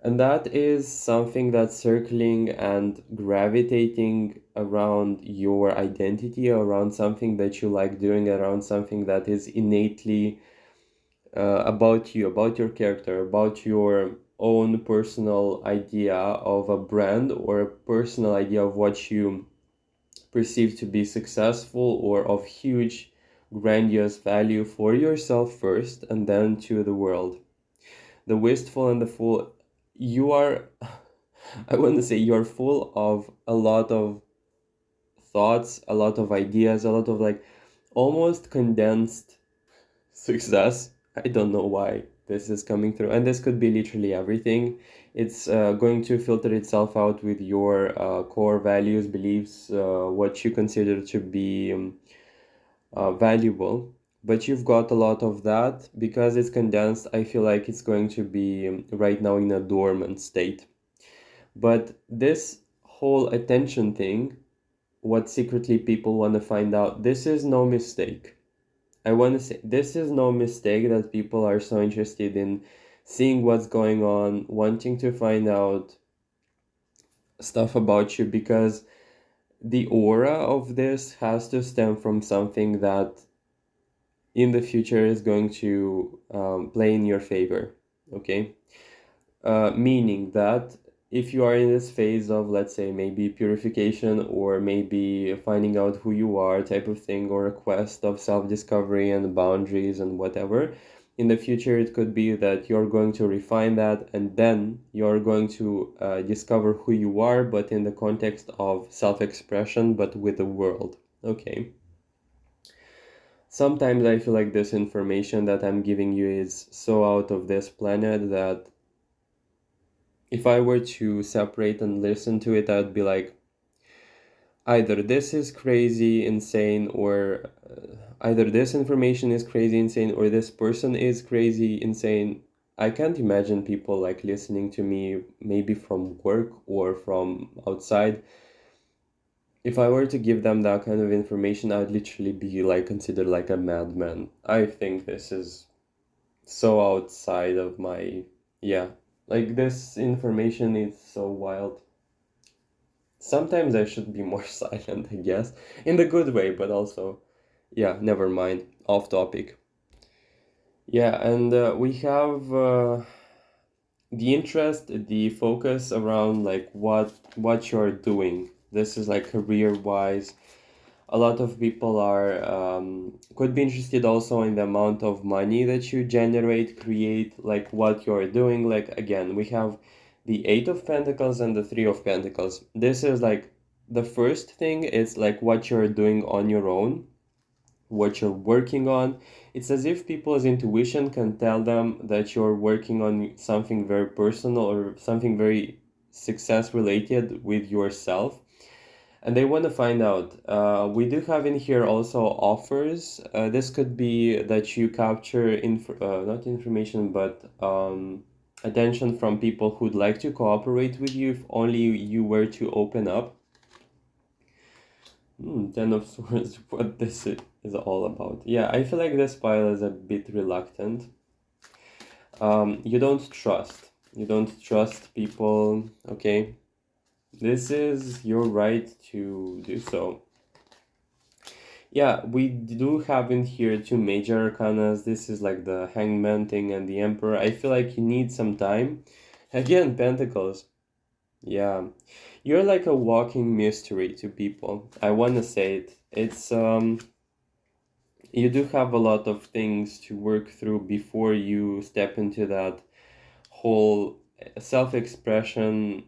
And that is something that's circling and gravitating around your identity, around something that you like doing, around something that is innately about you, about your character, about your own personal idea of a brand or a personal idea of what you perceive to be successful or of huge, grandiose value for yourself first and then to the world. The wistful and the full, you are, I want to say, you're full of a lot of thoughts, a lot of ideas, a lot of like almost condensed success. I don't know why this is coming through, and this could be literally everything. It's going to filter itself out with your core values, beliefs, what you consider to be valuable. But you've got a lot of that because it's condensed. I feel like it's going to be right now in a dormant state. But this whole attention thing, what secretly people want to find out, this is no mistake. I want to say this is no mistake that people are so interested in seeing what's going on, wanting to find out stuff about you because the aura of this has to stem from something that in the future is going to play in your favor. Okay? Meaning that if you are in this phase of, let's say, maybe purification or maybe finding out who you are type of thing, or a quest of self-discovery and boundaries and whatever, in the future it could be that you're going to refine that and then you're going to discover who you are, but in the context of self-expression, but with the world. Okay. Sometimes I feel like this information that I'm giving you is so out of this planet that if I were to separate and listen to it, I'd be like, either this is crazy, insane, or either this information is crazy, insane, or this person is crazy, insane. I can't imagine people like listening to me, maybe from work or from outside. If I were to give them that kind of information, I'd literally be like considered like a madman. I think this is so outside of my, yeah, like this information is so wild. Sometimes I should be more silent, I guess, in the good way, but also, yeah, never mind, off topic. Yeah, and we have the interest, the focus around like what you're doing. This is like career wise. A lot of people are could be interested also in the amount of money that you generate, create, like what you're doing. Like again, we have the Eight of Pentacles and the Three of Pentacles. This is like the first thing is like what you're doing on your own, what you're working on. It's as if people's intuition can tell them that you're working on something very personal or something very success related with yourself, and they want to find out. We do have in here also offers. This could be that you capture not information, but attention from people who'd like to cooperate with you if only you were to open up. Ten of Swords, what this is all about. Yeah, I feel like this pile is a bit reluctant. You don't trust. You don't trust people, okay? This is your right to do so. Yeah, we do have in here two major arcanas. This is like the Hangman thing and the Emperor. I feel like you need some time. Again, Pentacles. Yeah. You're like a walking mystery to people. I want to say it. It's you do have a lot of things to work through before you step into that whole self-expression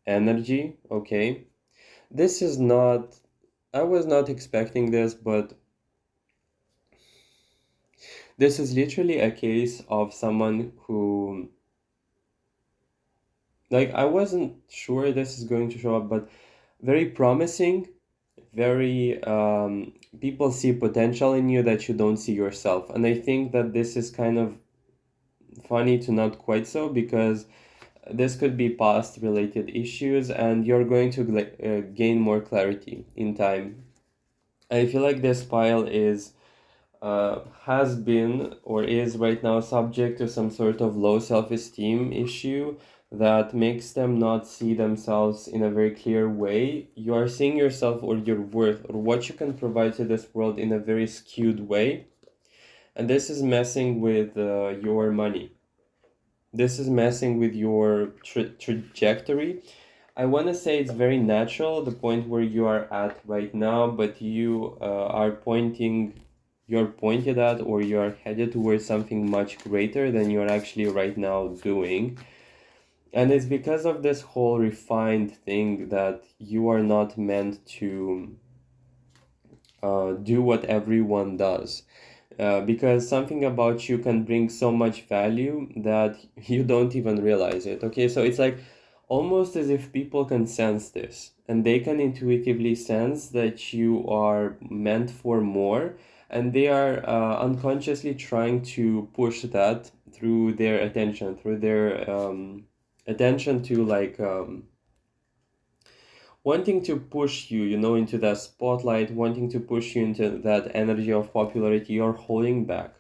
energy, okay? This is not I was not expecting this, but This is literally a case of someone who, like, I wasn't sure this is going to show up, but very promising, very, people see potential in you that you don't see yourself. And I think that this is kind of funny to not quite so, because this could be past related issues and you're going to gain more clarity in time. I feel like this pile is has been or is right now subject to some sort of low self-esteem issue that makes them not see themselves in a very clear way. You are seeing yourself or your worth or what you can provide to this world in a very skewed way, and this is messing with your money. This is messing with your trajectory. I want to say it's very natural, the point where you are at right now, but you you're pointed at, or you're headed towards something much greater than you're actually right now doing. And it's because of this whole refined thing that you are not meant to do what everyone does. Because something about you can bring so much value that you don't even realize it. Okay, so it's like almost as if people can sense this and they can intuitively sense that you are meant for more, and they are unconsciously trying to push that through their attention, through their attention to wanting to push you, into that spotlight, wanting to push you into that energy of popularity. You're holding back.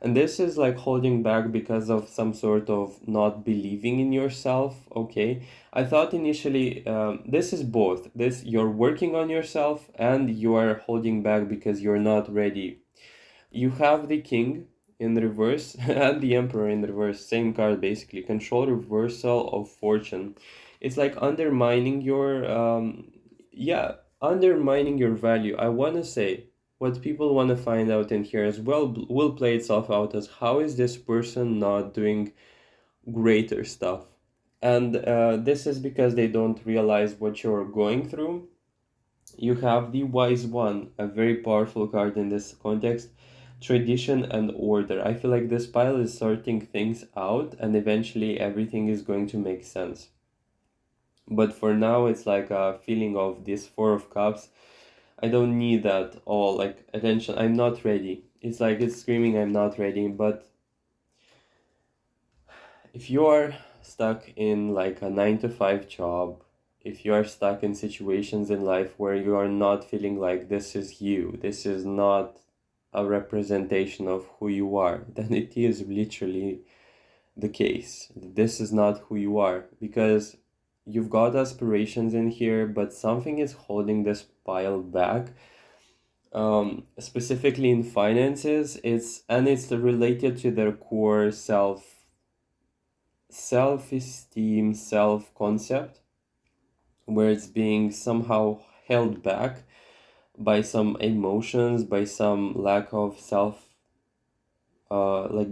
And this is like holding back because of some sort of not believing in yourself. Okay. I thought initially this is both. This, you're working on yourself and you are holding back because you're not ready. You have the king in reverse and the emperor in reverse. Same card basically. Control, reversal of fortune. It's like undermining your yeah, undermining your value. I want to say what people want to find out in here as well will play itself out as how is this person not doing greater stuff. And this is because they don't realize what you're going through. You have the wise one, a very powerful card in this context. Tradition and order. I feel like this pile is sorting things out and eventually everything is going to make sense. But for now, it's like a feeling of this Four of Cups. I don't need that all like attention. I'm not ready. It's like it's screaming, I'm not ready. But if you are stuck in like a 9 to 5 job, if you are stuck in situations in life where you are not feeling like this is you, this is not a representation of who you are, then it is literally the case. This is not who you are, because you've got aspirations in here, but something is holding this pile back. Specifically in finances, it's related to their core self-esteem, self-concept, where it's being somehow held back by some emotions, by some lack of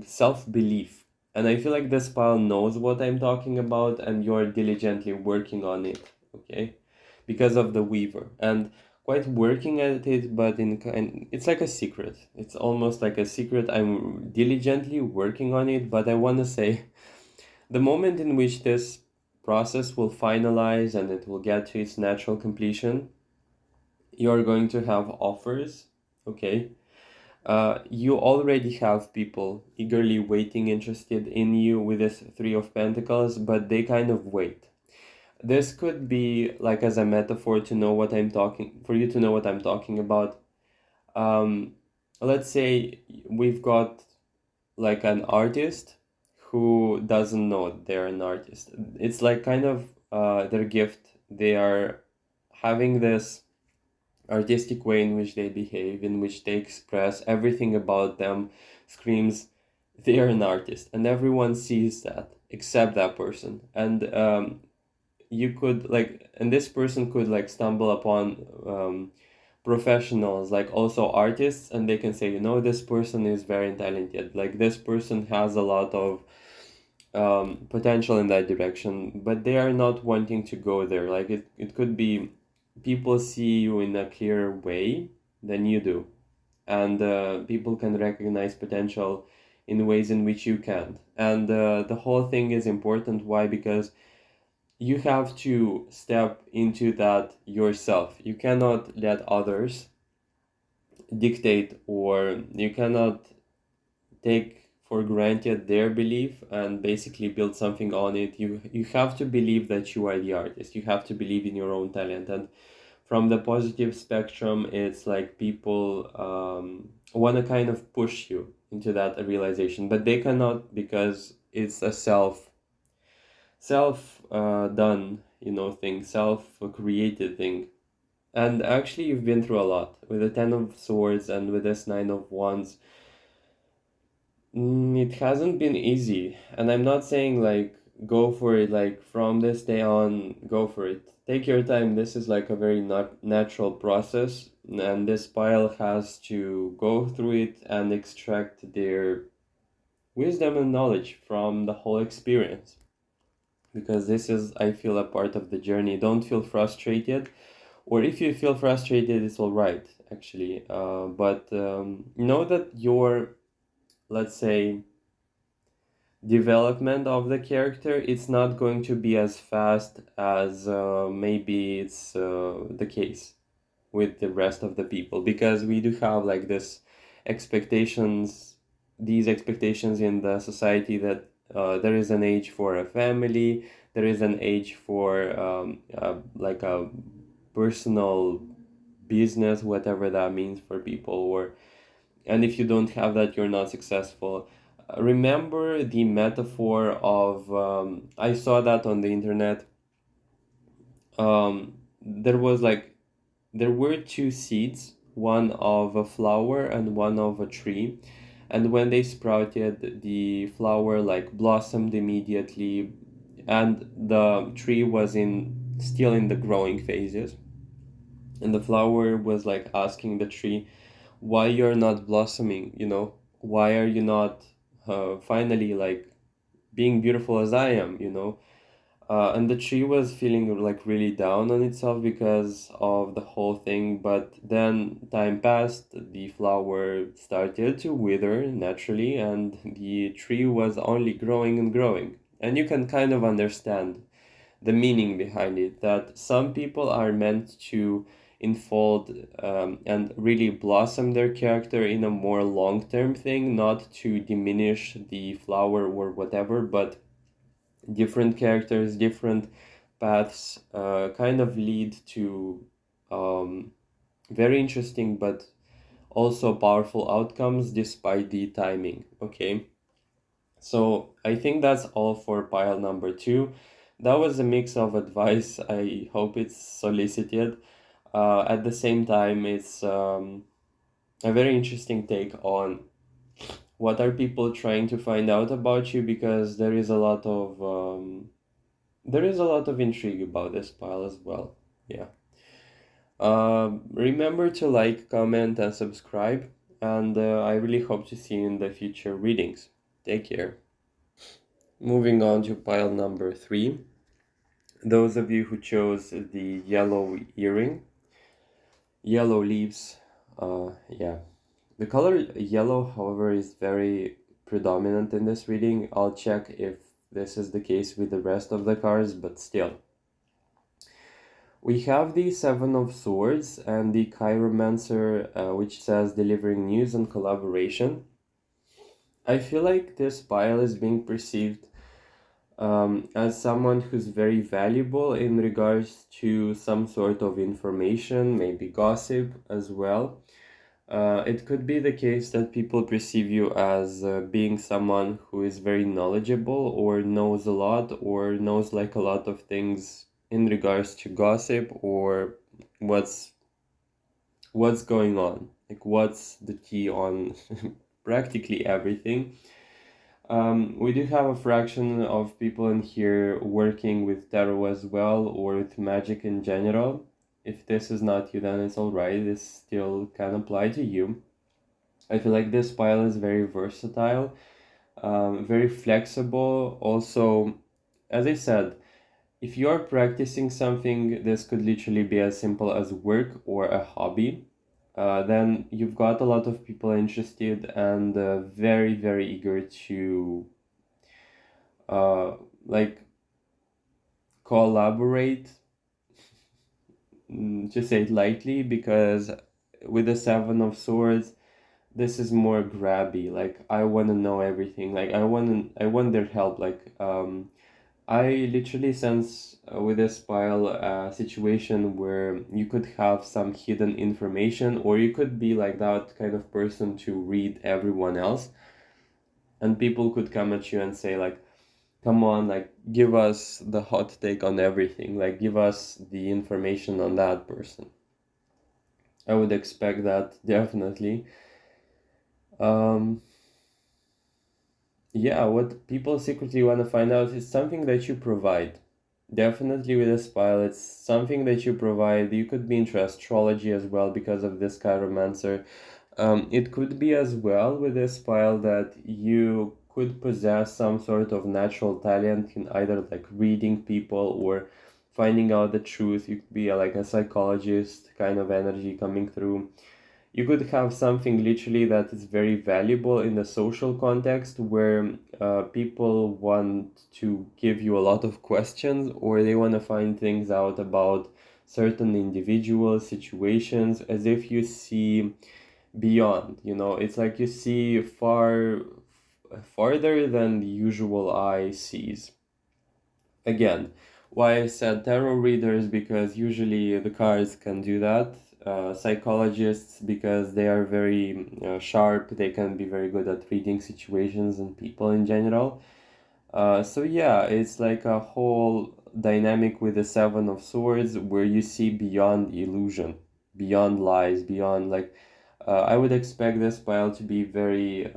self-belief. And I feel like this pile knows what I'm talking about, and you're diligently working on it, okay? Because of the Weaver. And quite working at it, but and it's like a secret. It's almost like a secret. I'm diligently working on it, but I want to say the moment in which this process will finalize and it will get to its natural completion, you're going to have offers, okay? You already have people eagerly waiting, interested in you with this Three of Pentacles, but they kind of wait. This could be like as a metaphor to know what I'm talking, for you to know what I'm talking about. Um, let's say we've got like an artist who doesn't know they're an artist. It's like kind of their gift. They are having this artistic way in which they behave, in which they express everything about them, screams they are an artist, and everyone sees that except that person. And you could like, and this person could like stumble upon professionals, like also artists, and they can say, this person is very talented, like this person has a lot of potential in that direction, but they are not wanting to go there. Like it could be people see you in a clearer way than you do. and people can recognize potential in ways in which you can't. And the whole thing is important. Why? Because you have to step into that yourself. You cannot let others dictate, or you cannot take for granted their belief and basically build something on it. You have to believe that you are the artist. You have to believe in your own talent. And from the positive spectrum, it's like people want to kind of push you into that realization, but they cannot, because it's a self done, thing, self created thing. And actually, you've been through a lot with the Ten of Swords and with this Nine of Wands. It hasn't been easy, and I'm not saying like go for it, like from this day on, go for it. Take your time. This is like a very natural process, and this pile has to go through it and extract their wisdom and knowledge from the whole experience. Because this is, I feel, a part of the journey. Don't feel frustrated, or if you feel frustrated, it's all right, actually. But know that your, let's say, development of the character, it's not going to be as fast as maybe it's the case with the rest of the people, because we do have like this expectations these expectations in the society that there is an age for a family, there is an age for like a personal business, whatever that means for people, or and if you don't have that, you're not successful. Remember the metaphor of I saw that on the internet. There was like there were two seeds, one of a flower and one of a tree, and when they sprouted, the flower like blossomed immediately, and the tree was in still in the growing phases, and the flower was like asking the tree, why you're not blossoming, why are you not finally like being beautiful as I am, and the tree was feeling like really down on itself because of the whole thing. But then time passed, the flower started to wither naturally, and the tree was only growing and growing. And you can kind of understand the meaning behind it, that some people are meant to unfold and really blossom their character in a more long-term thing, not to diminish the flower or whatever, but different characters, different paths kind of lead to um, very interesting but also powerful outcomes despite the timing. Okay, so I think that's all for pile number two. That was a mix of advice. I hope it's solicited. At the same time, it's a very interesting take on what are people trying to find out about you, because there is a lot of intrigue about this pile as well. Yeah. Remember to like, comment, and subscribe, and I really hope to see you in the future readings. Take care. Moving on to pile number three. Those of you who chose the yellow earring, yellow leaves, yeah. The color yellow, however, is very predominant in this reading. I'll check if this is the case with the rest of the cards, but still. We have the Seven of Swords and the Chiromancer, which says delivering news and collaboration. I feel like this pile is being perceived as someone who's very valuable in regards to some sort of information, maybe gossip as well. It could be the case that people perceive you as being someone who is very knowledgeable, or knows a lot, or knows like a lot of things in regards to gossip, or what's going on, like what's the tea on practically everything. We do have a fraction of people in here working with tarot as well, or with magic in general. If this is not you, then it's alright, this still can apply to you. I feel like this pile is very versatile, very flexible. Also, as I said, if you're practicing something, this could literally be as simple as work or a hobby. then you've got a lot of people interested and very, very eager to uh, like collaborate, to say it lightly, because with the Seven of Swords, this is more grabby. Like, I want to know everything. Like, I want their help. Like, I literally sense with this pile a situation where you could have some hidden information, or you could be like that kind of person to read everyone else, and people could come at you and say like, come on, like, give us the hot take on everything, like, give us the information on that person. I would expect that, definitely. um yeah, what people secretly want to find out is something that you provide. Definitely with this pile, it's something that you provide. You could be into astrology as well because of this chiromancer. It could be as well with this pile that you could possess some sort of natural talent in either like reading people or finding out the truth. You could be like a psychologist kind of energy coming through. You could have something literally that is very valuable in the social context where people want to give you a lot of questions, or they want to find things out about certain individual situations, as if you see beyond, it's like you see farther than the usual eye sees. Again, why I said tarot readers, because usually the cards can do that. Psychologists, because they are very sharp, they can be very good at reading situations and people in general. So yeah, it's like a whole dynamic with the Seven of Swords where you see beyond illusion, beyond lies, beyond like, I would expect this pile to be very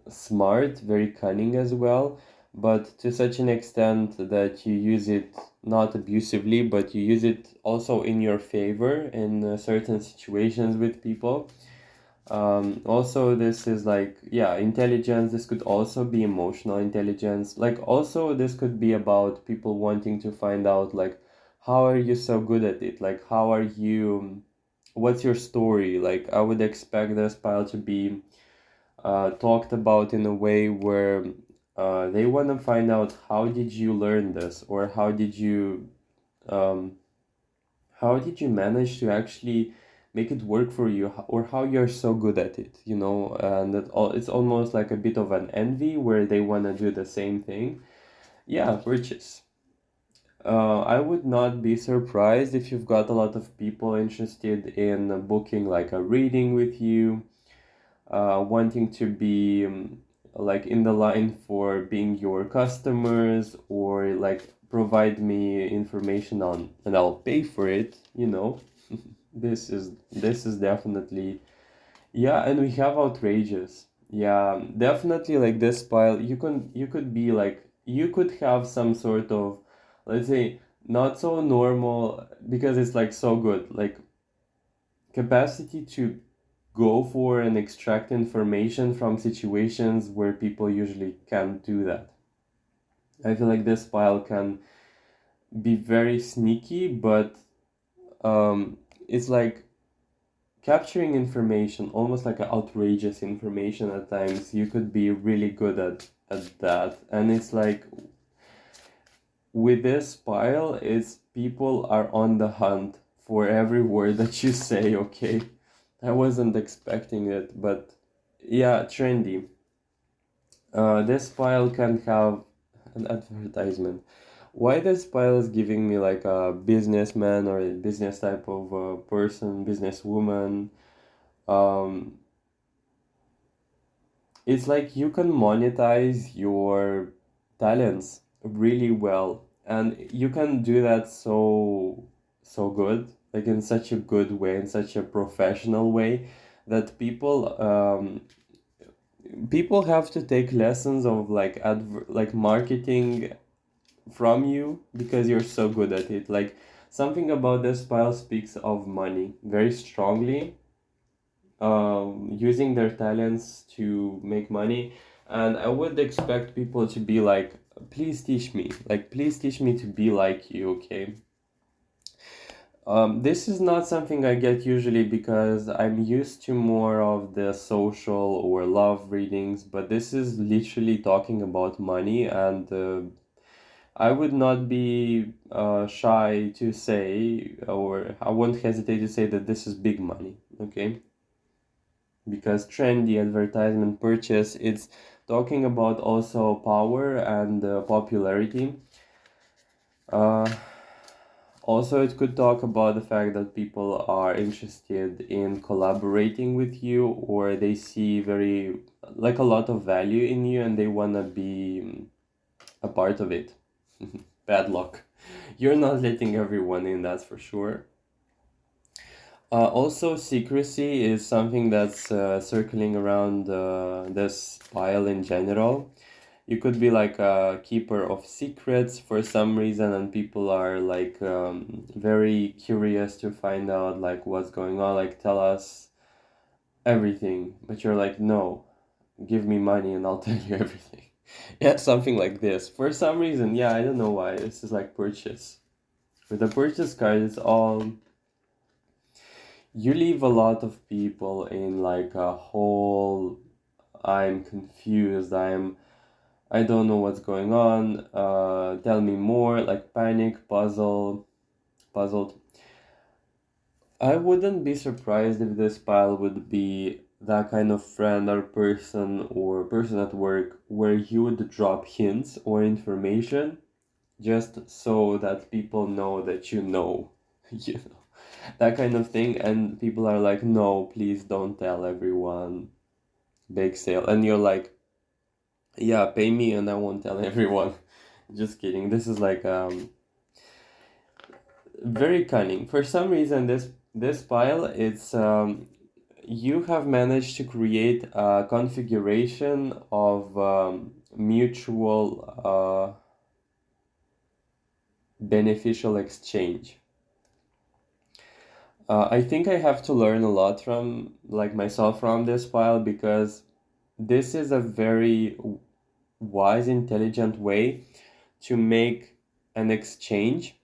smart, very cunning as well, but to such an extent that you use it not abusively, but you use it also in your favor in certain situations with people. Also, this is like, yeah, intelligence. This could also be emotional intelligence. Like, also, this could be about people wanting to find out, like, how are you so good at it? Like, how are you? What's your story? Like, I would expect this pile to be talked about in a way where they want to find out how did you learn this, or um, how did you manage to actually make it work for you, or how you're so good at it, and it's almost like a bit of an envy where they want to do the same thing. Yeah, purchase. I would not be surprised if you've got a lot of people interested in booking like a reading with you, wanting to be like in the line for being your customers, or like provide me information on and I'll pay for it. This is definitely, yeah. And we have outrageous, yeah, definitely. Like this pile, you could be like, you could have some sort of, let's say, not so normal, because it's like so good, like capacity to go for and extract information from situations where people usually can't do that. I feel like this pile can be very sneaky, but um, it's like capturing information, almost like an outrageous information at times. You could be really good at that. And it's like with this pile, it's people are on the hunt for every word that you say, okay? I wasn't expecting it, but yeah, trendy. This file can have an advertisement. Why this file is giving me like a businessman or a business type of person, businesswoman. Um, it's like you can monetize your talents really well, and you can do that so good, like in such a good way, in such a professional way, that people have to take lessons of like like marketing from you, because you're so good at it. Like, something about this pile speaks of money very strongly, using their talents to make money. And I would expect people to be like, please teach me, like, please teach me to be like you, okay? This is not something I get usually because I'm used to more of the social or love readings, but this is literally talking about money, and I would not be shy to say, or I won't hesitate to say that this is big money, okay? Because trendy advertisement purchase, it's talking about also power and popularity. Uh, Also, it could talk about the fact that people are interested in collaborating with you, or they see very, like a lot of value in you, and they want to be a part of it. Bad luck. You're not letting everyone in, that's for sure. Also, secrecy is something that's circling around this pile in general. You could be like a keeper of secrets for some reason, and people are like very curious to find out like what's going on, like tell us everything, but you're like, no, give me money and I'll tell you everything. Yeah, something like this for some reason. Yeah, I don't know why. This is like purchase. With the purchase card, it's all, you leave a lot of people in like a whole, I'm confused, I don't know what's going on. Tell me more, like panic, puzzled. I wouldn't be surprised if this pile would be that kind of friend or person at work where you would drop hints or information just so that people know that you know, you know, that kind of thing. And people are like, no, please don't tell everyone. Bake sale. And you're like, yeah, pay me and I won't tell everyone. Just kidding. This is like very cunning. For some reason, this pile, it's you have managed to create a configuration of mutual beneficial exchange. I think I have to learn a lot from like myself from this pile because this is a very wise, intelligent way to make an exchange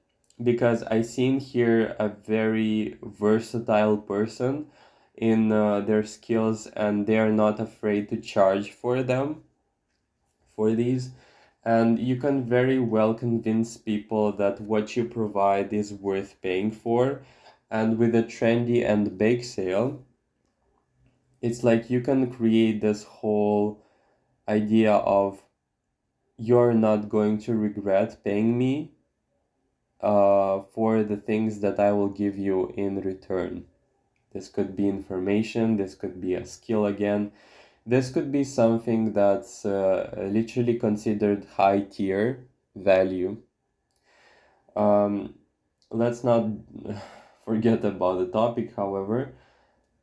because I seen here a very versatile person in their skills and they are not afraid to charge for them for these, and you can very well convince people that what you provide is worth paying for. And with a trendy and bake sale, it's like you can create this whole idea of you're not going to regret paying me for the things that I will give you in return. This could be information, this could be a skill again, this could be something that's literally considered high tier value. Um, let's not forget about the topic, however.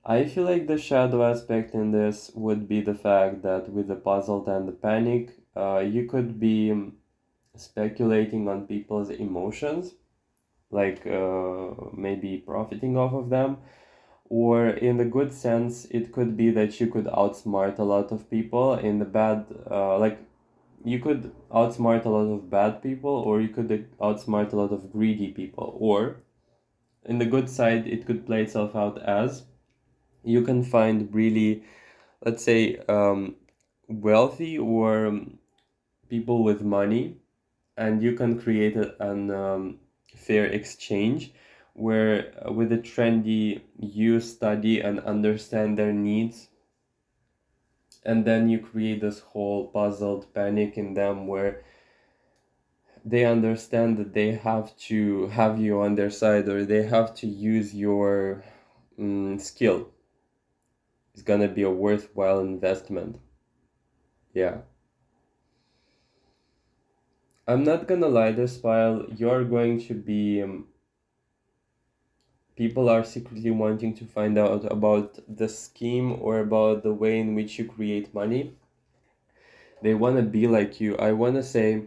I feel like the shadow aspect in this would be the fact that with the puzzle and the panic, you could be speculating on people's emotions, like maybe profiting off of them, or in the good sense, it could be that you could outsmart a lot of people. In the bad, like you could outsmart a lot of bad people, or you could outsmart a lot of greedy people, or in the good side, it could play itself out as you can find really, let's say, wealthy or people with money, and you can create an fair exchange where with the trendy you study and understand their needs, and then you create this whole puzzled panic in them where they understand that they have to have you on their side or they have to use your skill. It's gonna be a worthwhile investment. Yeah. I'm not gonna lie, this file, you're going to be people are secretly wanting to find out about the scheme or about the way in which you create money. They want to be like you. I want to say,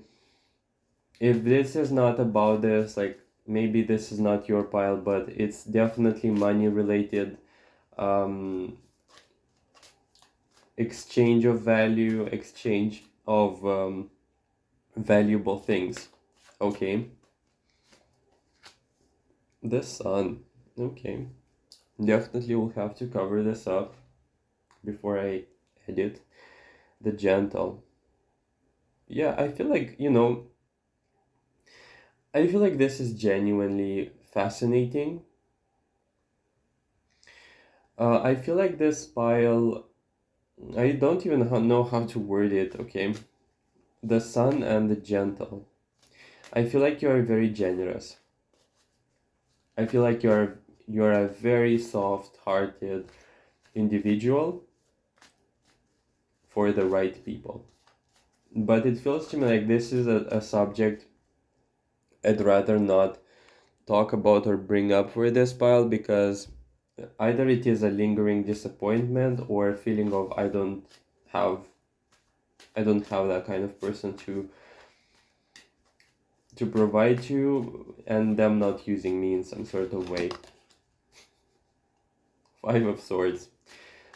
if this is not about this, like maybe this is not your pile, but it's definitely money related. Um, exchange of value, exchange of valuable things. Okay. The sun. Okay. Definitely will have to cover this up before I edit. The gentle. Yeah, I feel like this is genuinely fascinating. I feel like this pile, I don't even know how to word it, okay? The sun and the gentle. I feel like you are very generous. I feel like you're a very soft-hearted individual for the right people. But it feels to me like this is a subject I'd rather not talk about or bring up for this pile because either it is a lingering disappointment or a feeling of have I don't have that kind of person to provide to and them not using me in some sort of way. Five of Swords.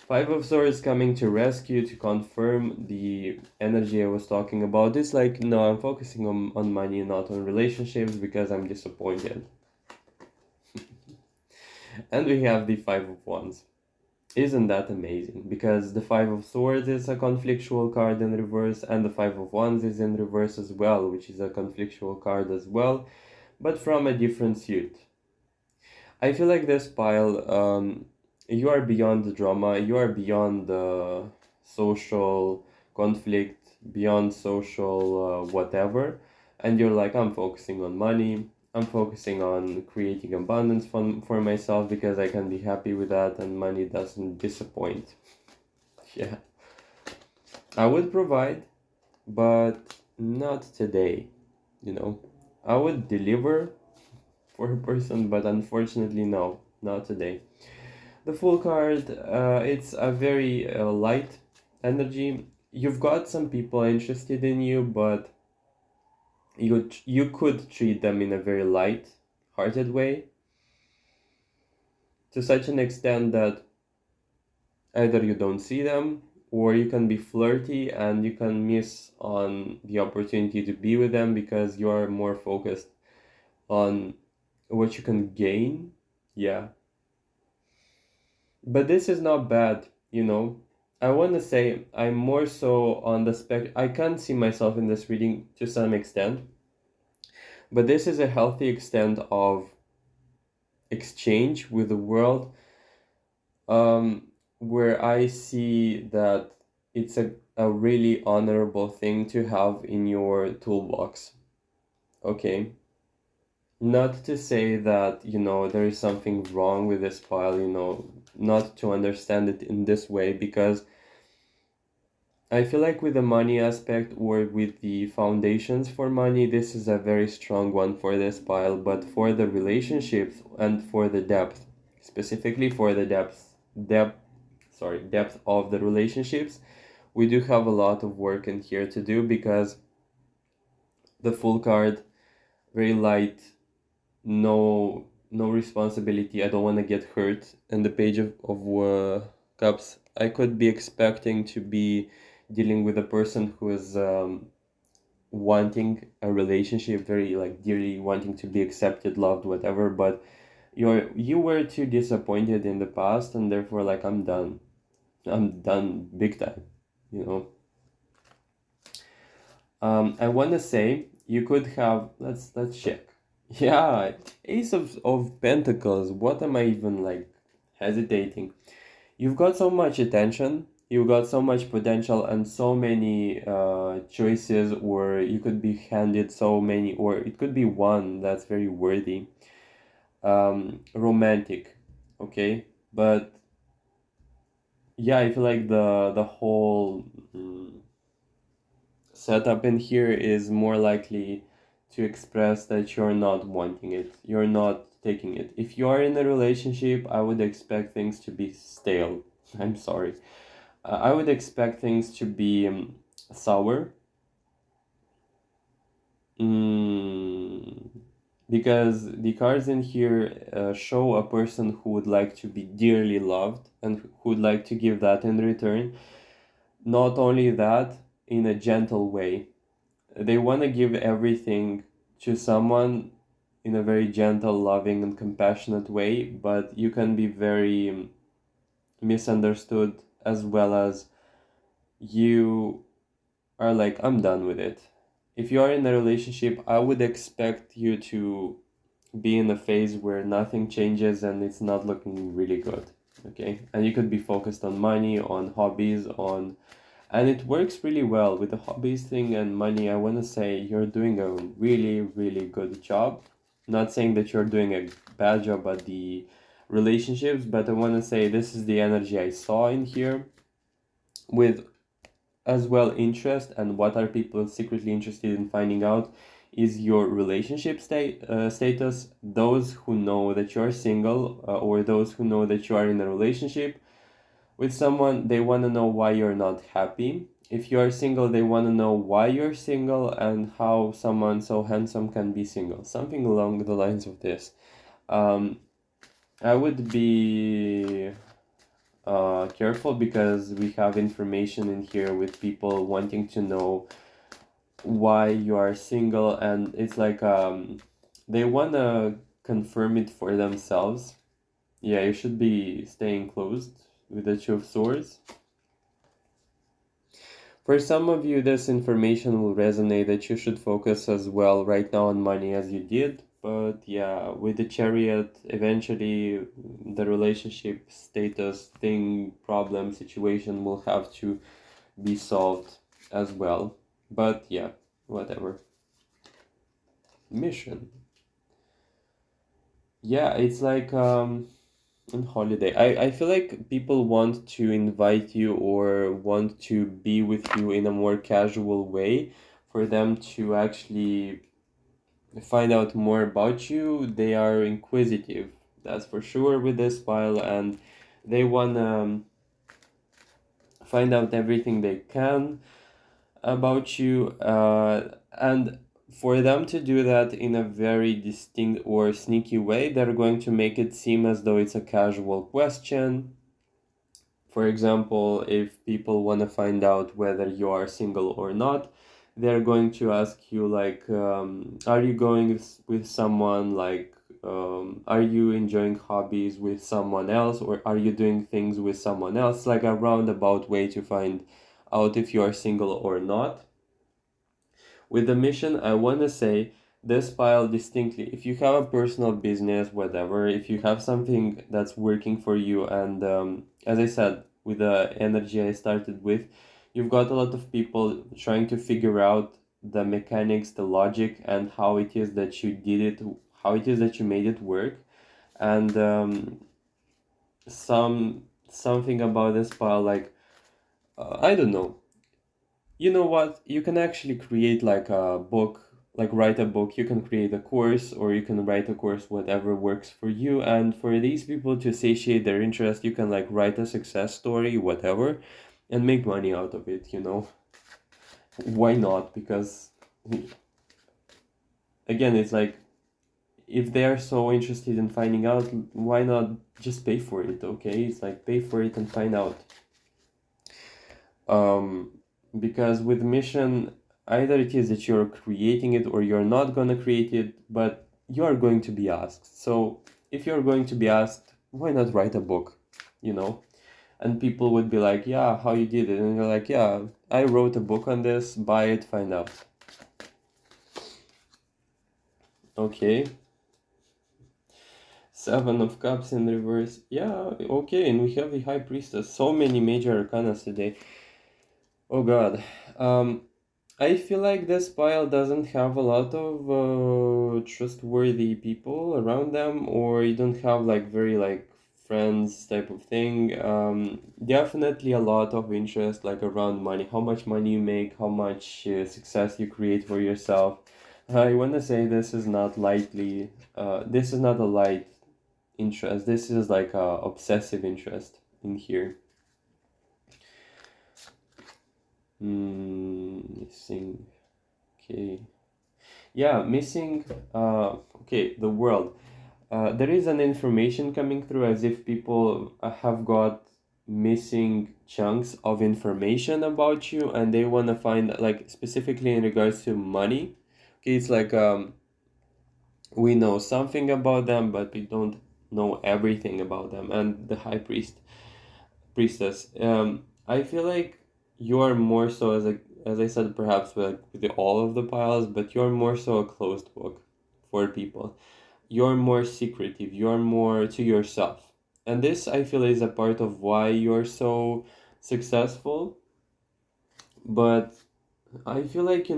Five of Swords coming to rescue to confirm the energy I was talking about. It's like, no, I'm focusing on money, not on relationships because I'm disappointed. And we have the Five of Wands. Isn't that amazing? Because the Five of Swords is a conflictual card in reverse, and the Five of Wands is in reverse as well, which is a conflictual card as well, but from a different suit. I feel like this pile, you are beyond the drama, you are beyond the social conflict, beyond social whatever, and you're like, I'm focusing on money, I'm focusing on creating abundance for myself because I can be happy with that and money doesn't disappoint. Yeah, I would provide, but not today, you know. I would deliver for a person, but unfortunately, no, not today. The Fool card, it's a very light energy. You've got some people interested in you, but you could treat them in a very light-hearted way, to such an extent that either you don't see them, or you can be flirty and you can miss on the opportunity to be with them because you are more focused on what you can gain. Yeah, but this is not bad, you know. I want to say I'm more so on the spec. I can see myself in this reading to some extent, but this is a healthy extent of exchange with the world, where I see that it's a really honorable thing to have in your toolbox. Okay. Not to say that, there is something wrong with this pile, not to understand it in this way, because I feel like with the money aspect or with the foundations for money, this is a very strong one for this pile. But for the relationships and for the depth, specifically for the depth of the relationships, we do have a lot of work in here to do because the Fool card, very light, no responsibility. I don't want to get hurt. And the Page of Cups, I could be expecting to be dealing with a person who is wanting a relationship, very like dearly wanting to be accepted, loved, whatever, but you were too disappointed in the past and therefore like I'm done big time, you know. I want to say you could have, let's check. Yeah, Ace of Pentacles. What am I even like hesitating? You've got so much attention, you've got so much potential, and so many choices, or you could be handed so many, or it could be one that's very worthy. Romantic, okay? But yeah, I feel like the whole setup in here is more likely to express that you're not wanting it, you're not taking it. If you are in a relationship, I would expect things to be stale. I'm sorry. I would expect things to be sour. Mm, because the cards in here show a person who would like to be dearly loved and who would like to give that in return. Not only that, in a gentle way. They want to give everything to someone in a very gentle, loving, and compassionate way, but you can be very misunderstood, as well as you are like, I'm done with it. If you are in a relationship, I would expect you to be in a phase where nothing changes and it's not looking really good. Okay, and you could be focused on money, on hobbies, on and it works really well with the hobbies thing and money. I want to say you're doing a really, really good job. Not saying that you're doing a bad job at the relationships, but I want to say this is the energy I saw in here with as well interest. And what are people secretly interested in finding out is your relationship status. Those who know that you're single, or those who know that you are in a relationship with someone, they want to know why you're not happy. If you are single, they want to know why you're single and how someone so handsome can be single. Something along the lines of this. Um, I would be careful because we have information in here with people wanting to know why you are single, and it's like they want to confirm it for themselves. Yeah, you should be staying closed with the Two of Swords. For some of you, this information will resonate that you should focus as well right now on money as you did. But yeah, with the Chariot, eventually the relationship status thing, problem, situation will have to be solved as well. But yeah, whatever. Mission. Yeah, it's like on holiday. I feel like people want to invite you or want to be with you in a more casual way for them to actually find out more about you. They are inquisitive, that's for sure, with this file, and they want to find out everything they can about you. And for them to do that in a very distinct or sneaky way, they're going to make it seem as though it's a casual question. For example, if people want to find out whether you are single or not, they're going to ask you like, are you going with someone, like, are you enjoying hobbies with someone else, or are you doing things with someone else? Like a roundabout way to find out if you are single or not. With the mission, I want to say this file distinctly. If you have a personal business, whatever, if you have something that's working for you, and as I said, with the energy I started with, you've got a lot of people trying to figure out the mechanics, the logic, and how it is that you did it, how it is that you made it work. And something about this file, like, I don't know, you know what? You can actually create like a book, like write a book. You can create a course, or you can write a course, whatever works for you. And for these people to satiate their interest, you can like write a success story, whatever, and make money out of it, you know? Why not? Because again, it's like if they are so interested in finding out, why not just pay for it, okay? It's like pay for it and find out. Um, because with mission, either it is that you're creating it or you're not gonna create it, but you are going to be asked. So if you're going to be asked, why not write a book, you know? And people would be like, yeah, how you did it? And you're like, yeah, I wrote a book on this, buy it, find out. Okay. Seven of Cups in reverse. Yeah, okay, and we have the High Priestess. So many major arcanas today. Oh god. I feel like this pile doesn't have a lot of trustworthy people around them, or you don't have like very like friends type of thing. Definitely a lot of interest like around money, how much money you make, how much success you create for yourself. I want to say this is not lightly, this is not a light interest. This is like a obsessive interest in here. Missing. Okay. Yeah, missing. Okay, the world. There is an information coming through as if people have got missing chunks of information about you, and they want to find, like, specifically in regards to money. Okay, it's like we know something about them, but we don't know everything about them. And the high priestess, I feel like you're more so as I said, perhaps with all of the piles, but you're more so a closed book for people. You're more secretive, you're more to yourself. And this I feel is a part of why you're so successful. But I feel like,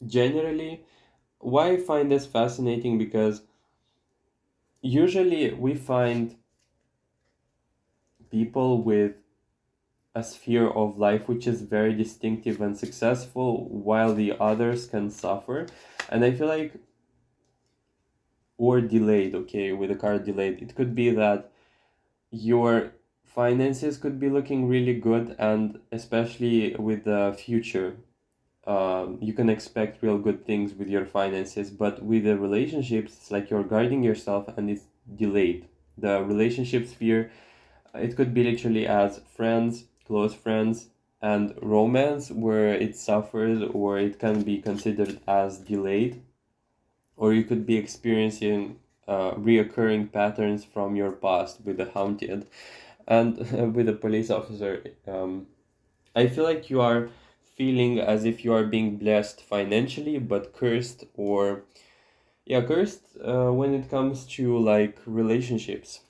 generally, why I find this fascinating, because usually we find people with a sphere of life which is very distinctive and successful, while the others can suffer. And I feel like, or delayed, okay, with the card delayed, it could be that your finances could be looking really good, and especially with the future, you can expect real good things with your finances. But with the relationships, it's like you're guarding yourself and it's delayed. The relationship sphere, it could be literally as friends, close friends, and romance, where it suffers, or it can be considered as delayed, or you could be experiencing reoccurring patterns from your past with the haunted and with a police officer. I feel like you are feeling as if you are being blessed financially, but cursed, or yeah, cursed when it comes to like relationships.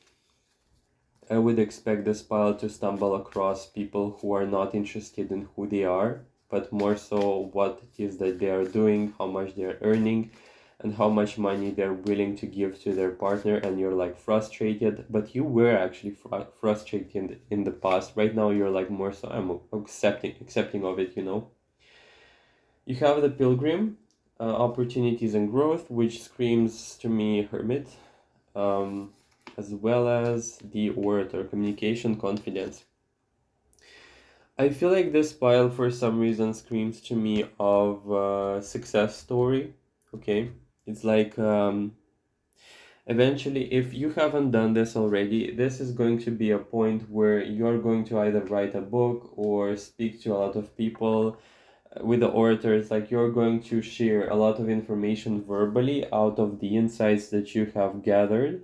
I would expect this pile to stumble across people who are not interested in who they are, but more so what it is that they are doing, how much they're earning, and how much money they're willing to give to their partner. And you're like frustrated, but you were actually frustrated in the past. Right now, you're like more so, I'm accepting of it, You have the Pilgrim, opportunities and growth, which screams to me hermit, um, as well as the orator, communication, confidence. I feel like this pile for some reason screams to me of success story. Okay, it's like eventually, if you haven't done this already, this is going to be a point where you're going to either write a book or speak to a lot of people. With the orators, like you're going to share a lot of information verbally out of the insights that you have gathered.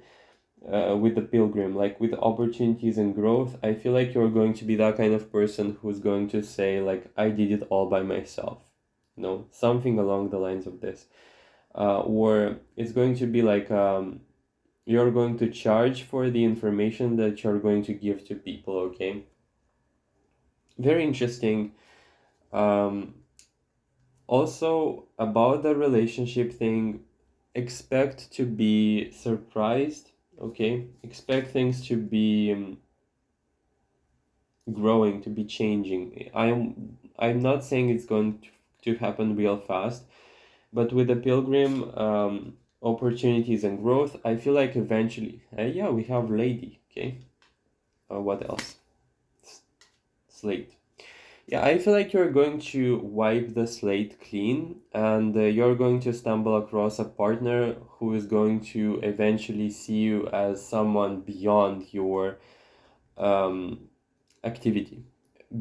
With the pilgrim, like with opportunities and growth, I feel like you're going to be that kind of person who's going to say like, I did it all by myself, something along the lines of this. Or it's going to be like, you're going to charge for the information that you're going to give to people. Okay, very interesting. um Also, about the relationship thing, expect to be surprised. Okay, expect things to be growing, to be changing. I'm not saying it's going to happen real fast, but with the pilgrim, opportunities and growth, I feel like eventually, yeah, we have lady. Okay, what else? Slate. Yeah, I feel like you're going to wipe the slate clean, and you're going to stumble across a partner who is going to eventually see you as someone beyond your um, activity,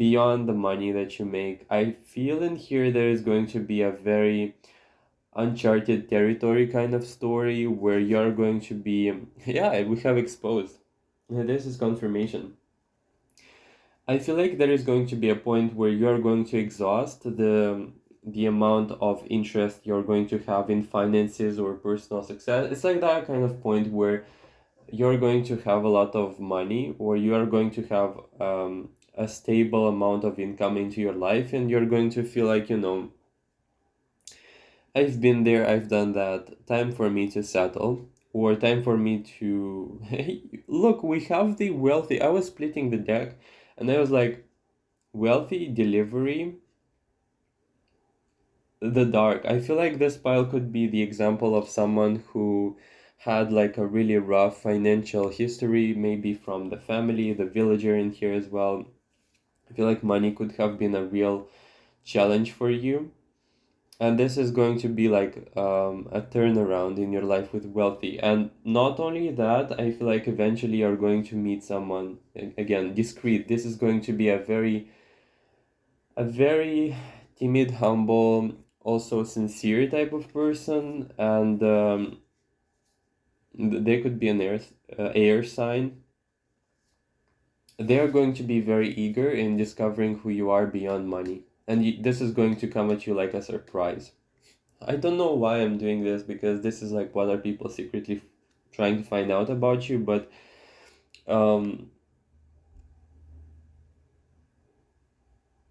beyond the money that you make. I feel in here there is going to be a very uncharted territory kind of story where you're going to be, yeah, we have exposed. Yeah, this is confirmation. I feel like there is going to be a point where you're going to exhaust the amount of interest you're going to have in finances or personal success. It's like that kind of point where you're going to have a lot of money, or you are going to have a stable amount of income into your life, and you're going to feel like, I've been there, I've done that. Time for me to settle, or time for me to. Hey, look, we have the wealthy. I was splitting the deck, and I was like, wealthy delivery, the dark. I feel like this pile could be the example of someone who had like a really rough financial history, maybe from the family, the villager in here as well. I feel like money could have been a real challenge for you. And this is going to be like a turnaround in your life with wealthy. And not only that, I feel like eventually you're going to meet someone, again, discreet. This is going to be a very timid, humble, also sincere type of person, and they could be an air sign. They are going to be very eager in discovering who you are beyond money, and this is going to come at you like a surprise. I don't know why I'm doing this, because this is like what are people secretly trying to find out about you, but um,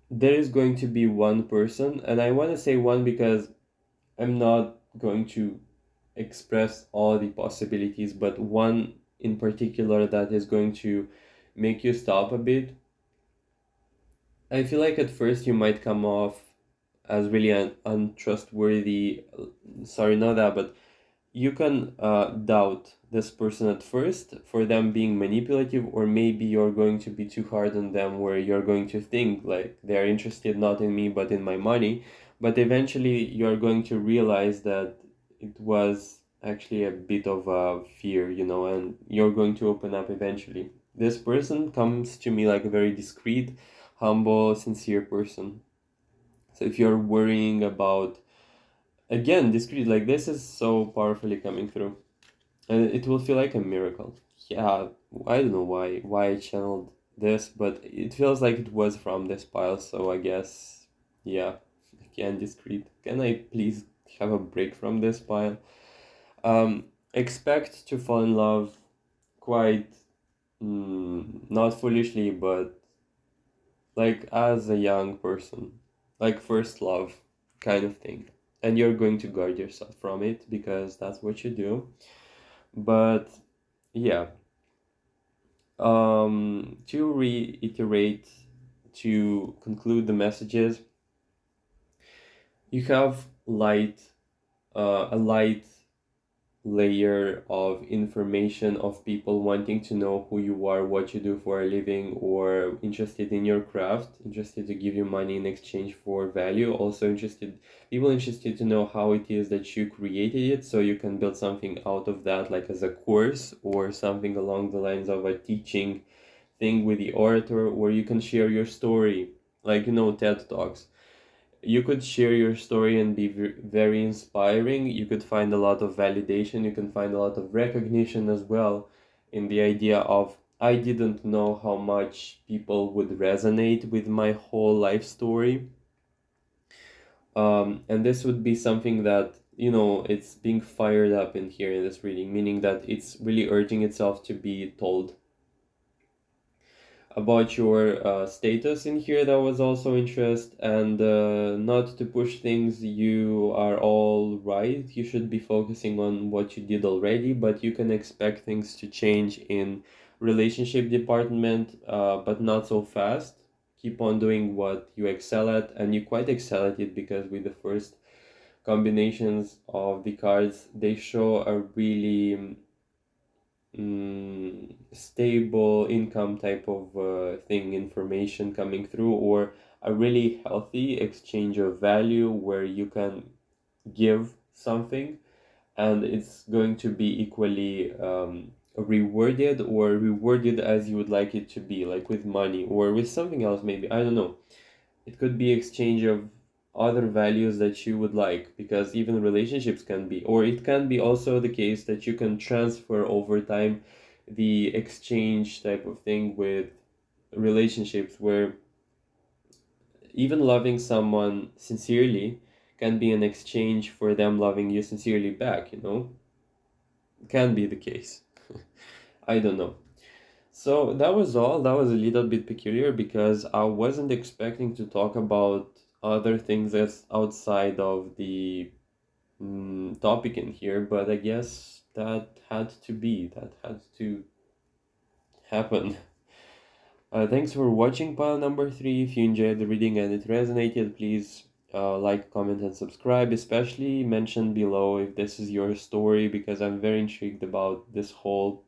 there is going to be one person, and I want to say one because I'm not going to express all the possibilities, but one in particular that is going to make you stop a bit. I feel like at first you might come off as really untrustworthy. Sorry, not that, but you can doubt this person at first for them being manipulative, or maybe you're going to be too hard on them, where you're going to think like they're interested not in me but in my money. But eventually you're going to realize that it was actually a bit of a fear, and you're going to open up eventually. This person comes to me like a very discreet, humble, sincere person. So if you're worrying about, again, discreet, like this is so powerfully coming through, and it will feel like a miracle. Yeah, I don't know why I channeled this, but it feels like it was from this pile, so I guess, yeah, again, discreet. Can I please have a break from this pile? Expect to fall in love quite, not foolishly, but like as a young person, like first love kind of thing. And you're going to guard yourself from it because that's what you do. But yeah, to reiterate, to conclude the messages, you have a light layer of information of people wanting to know who you are, what you do for a living, or interested in your craft, interested to give you money in exchange for value, also interested to know how it is that you created it, so you can build something out of that, like as a course or something along the lines of a teaching thing with the orator, where you can share your story, like TED Talks. You could share your story and be very inspiring. You could find a lot of validation. You can find a lot of recognition as well, in the idea of, I didn't know how much people would resonate with my whole life story. And this would be something that, it's being fired up in here in this reading, meaning that it's really urging itself to be told. About your status in here, that was also interest, and not to push things. You are all right. You should be focusing on what you did already, but you can expect things to change in relationship department, but not so fast. Keep on doing what you excel at, and you quite excel at it, because with the first combinations of the cards, they show a really stable income type of thing, information coming through, or a really healthy exchange of value where you can give something and it's going to be equally rewarded, or rewarded as you would like it to be, like with money or with something else, maybe. I don't know. It could be exchange of other values that you would like, because even relationships can be, or it can be also the case that you can transfer over time the exchange type of thing with relationships, where even loving someone sincerely can be an exchange for them loving you sincerely back, can be the case. I don't know. So that was all. That was a little bit peculiar, because I wasn't expecting to talk about other things that's outside of the topic in here, but I guess that had to be, that had to happen. Thanks for watching pile number 3. If you enjoyed the reading and it resonated, please like, comment, and subscribe. Especially mention below if this is your story, because I'm very intrigued about this whole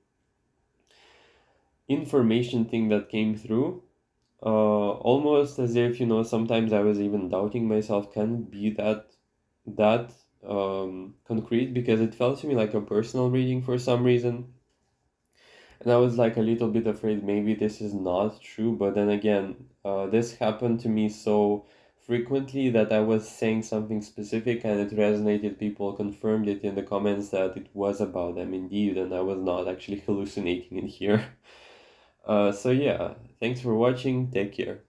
information thing that came through. Almost as if, sometimes I was even doubting myself, can it be that concrete, because it felt to me like a personal reading for some reason. And I was like a little bit afraid maybe this is not true, but then again, this happened to me so frequently that I was saying something specific and it resonated. People confirmed it in the comments that it was about them indeed, and I was not actually hallucinating in here. So yeah, thanks for watching. Take care.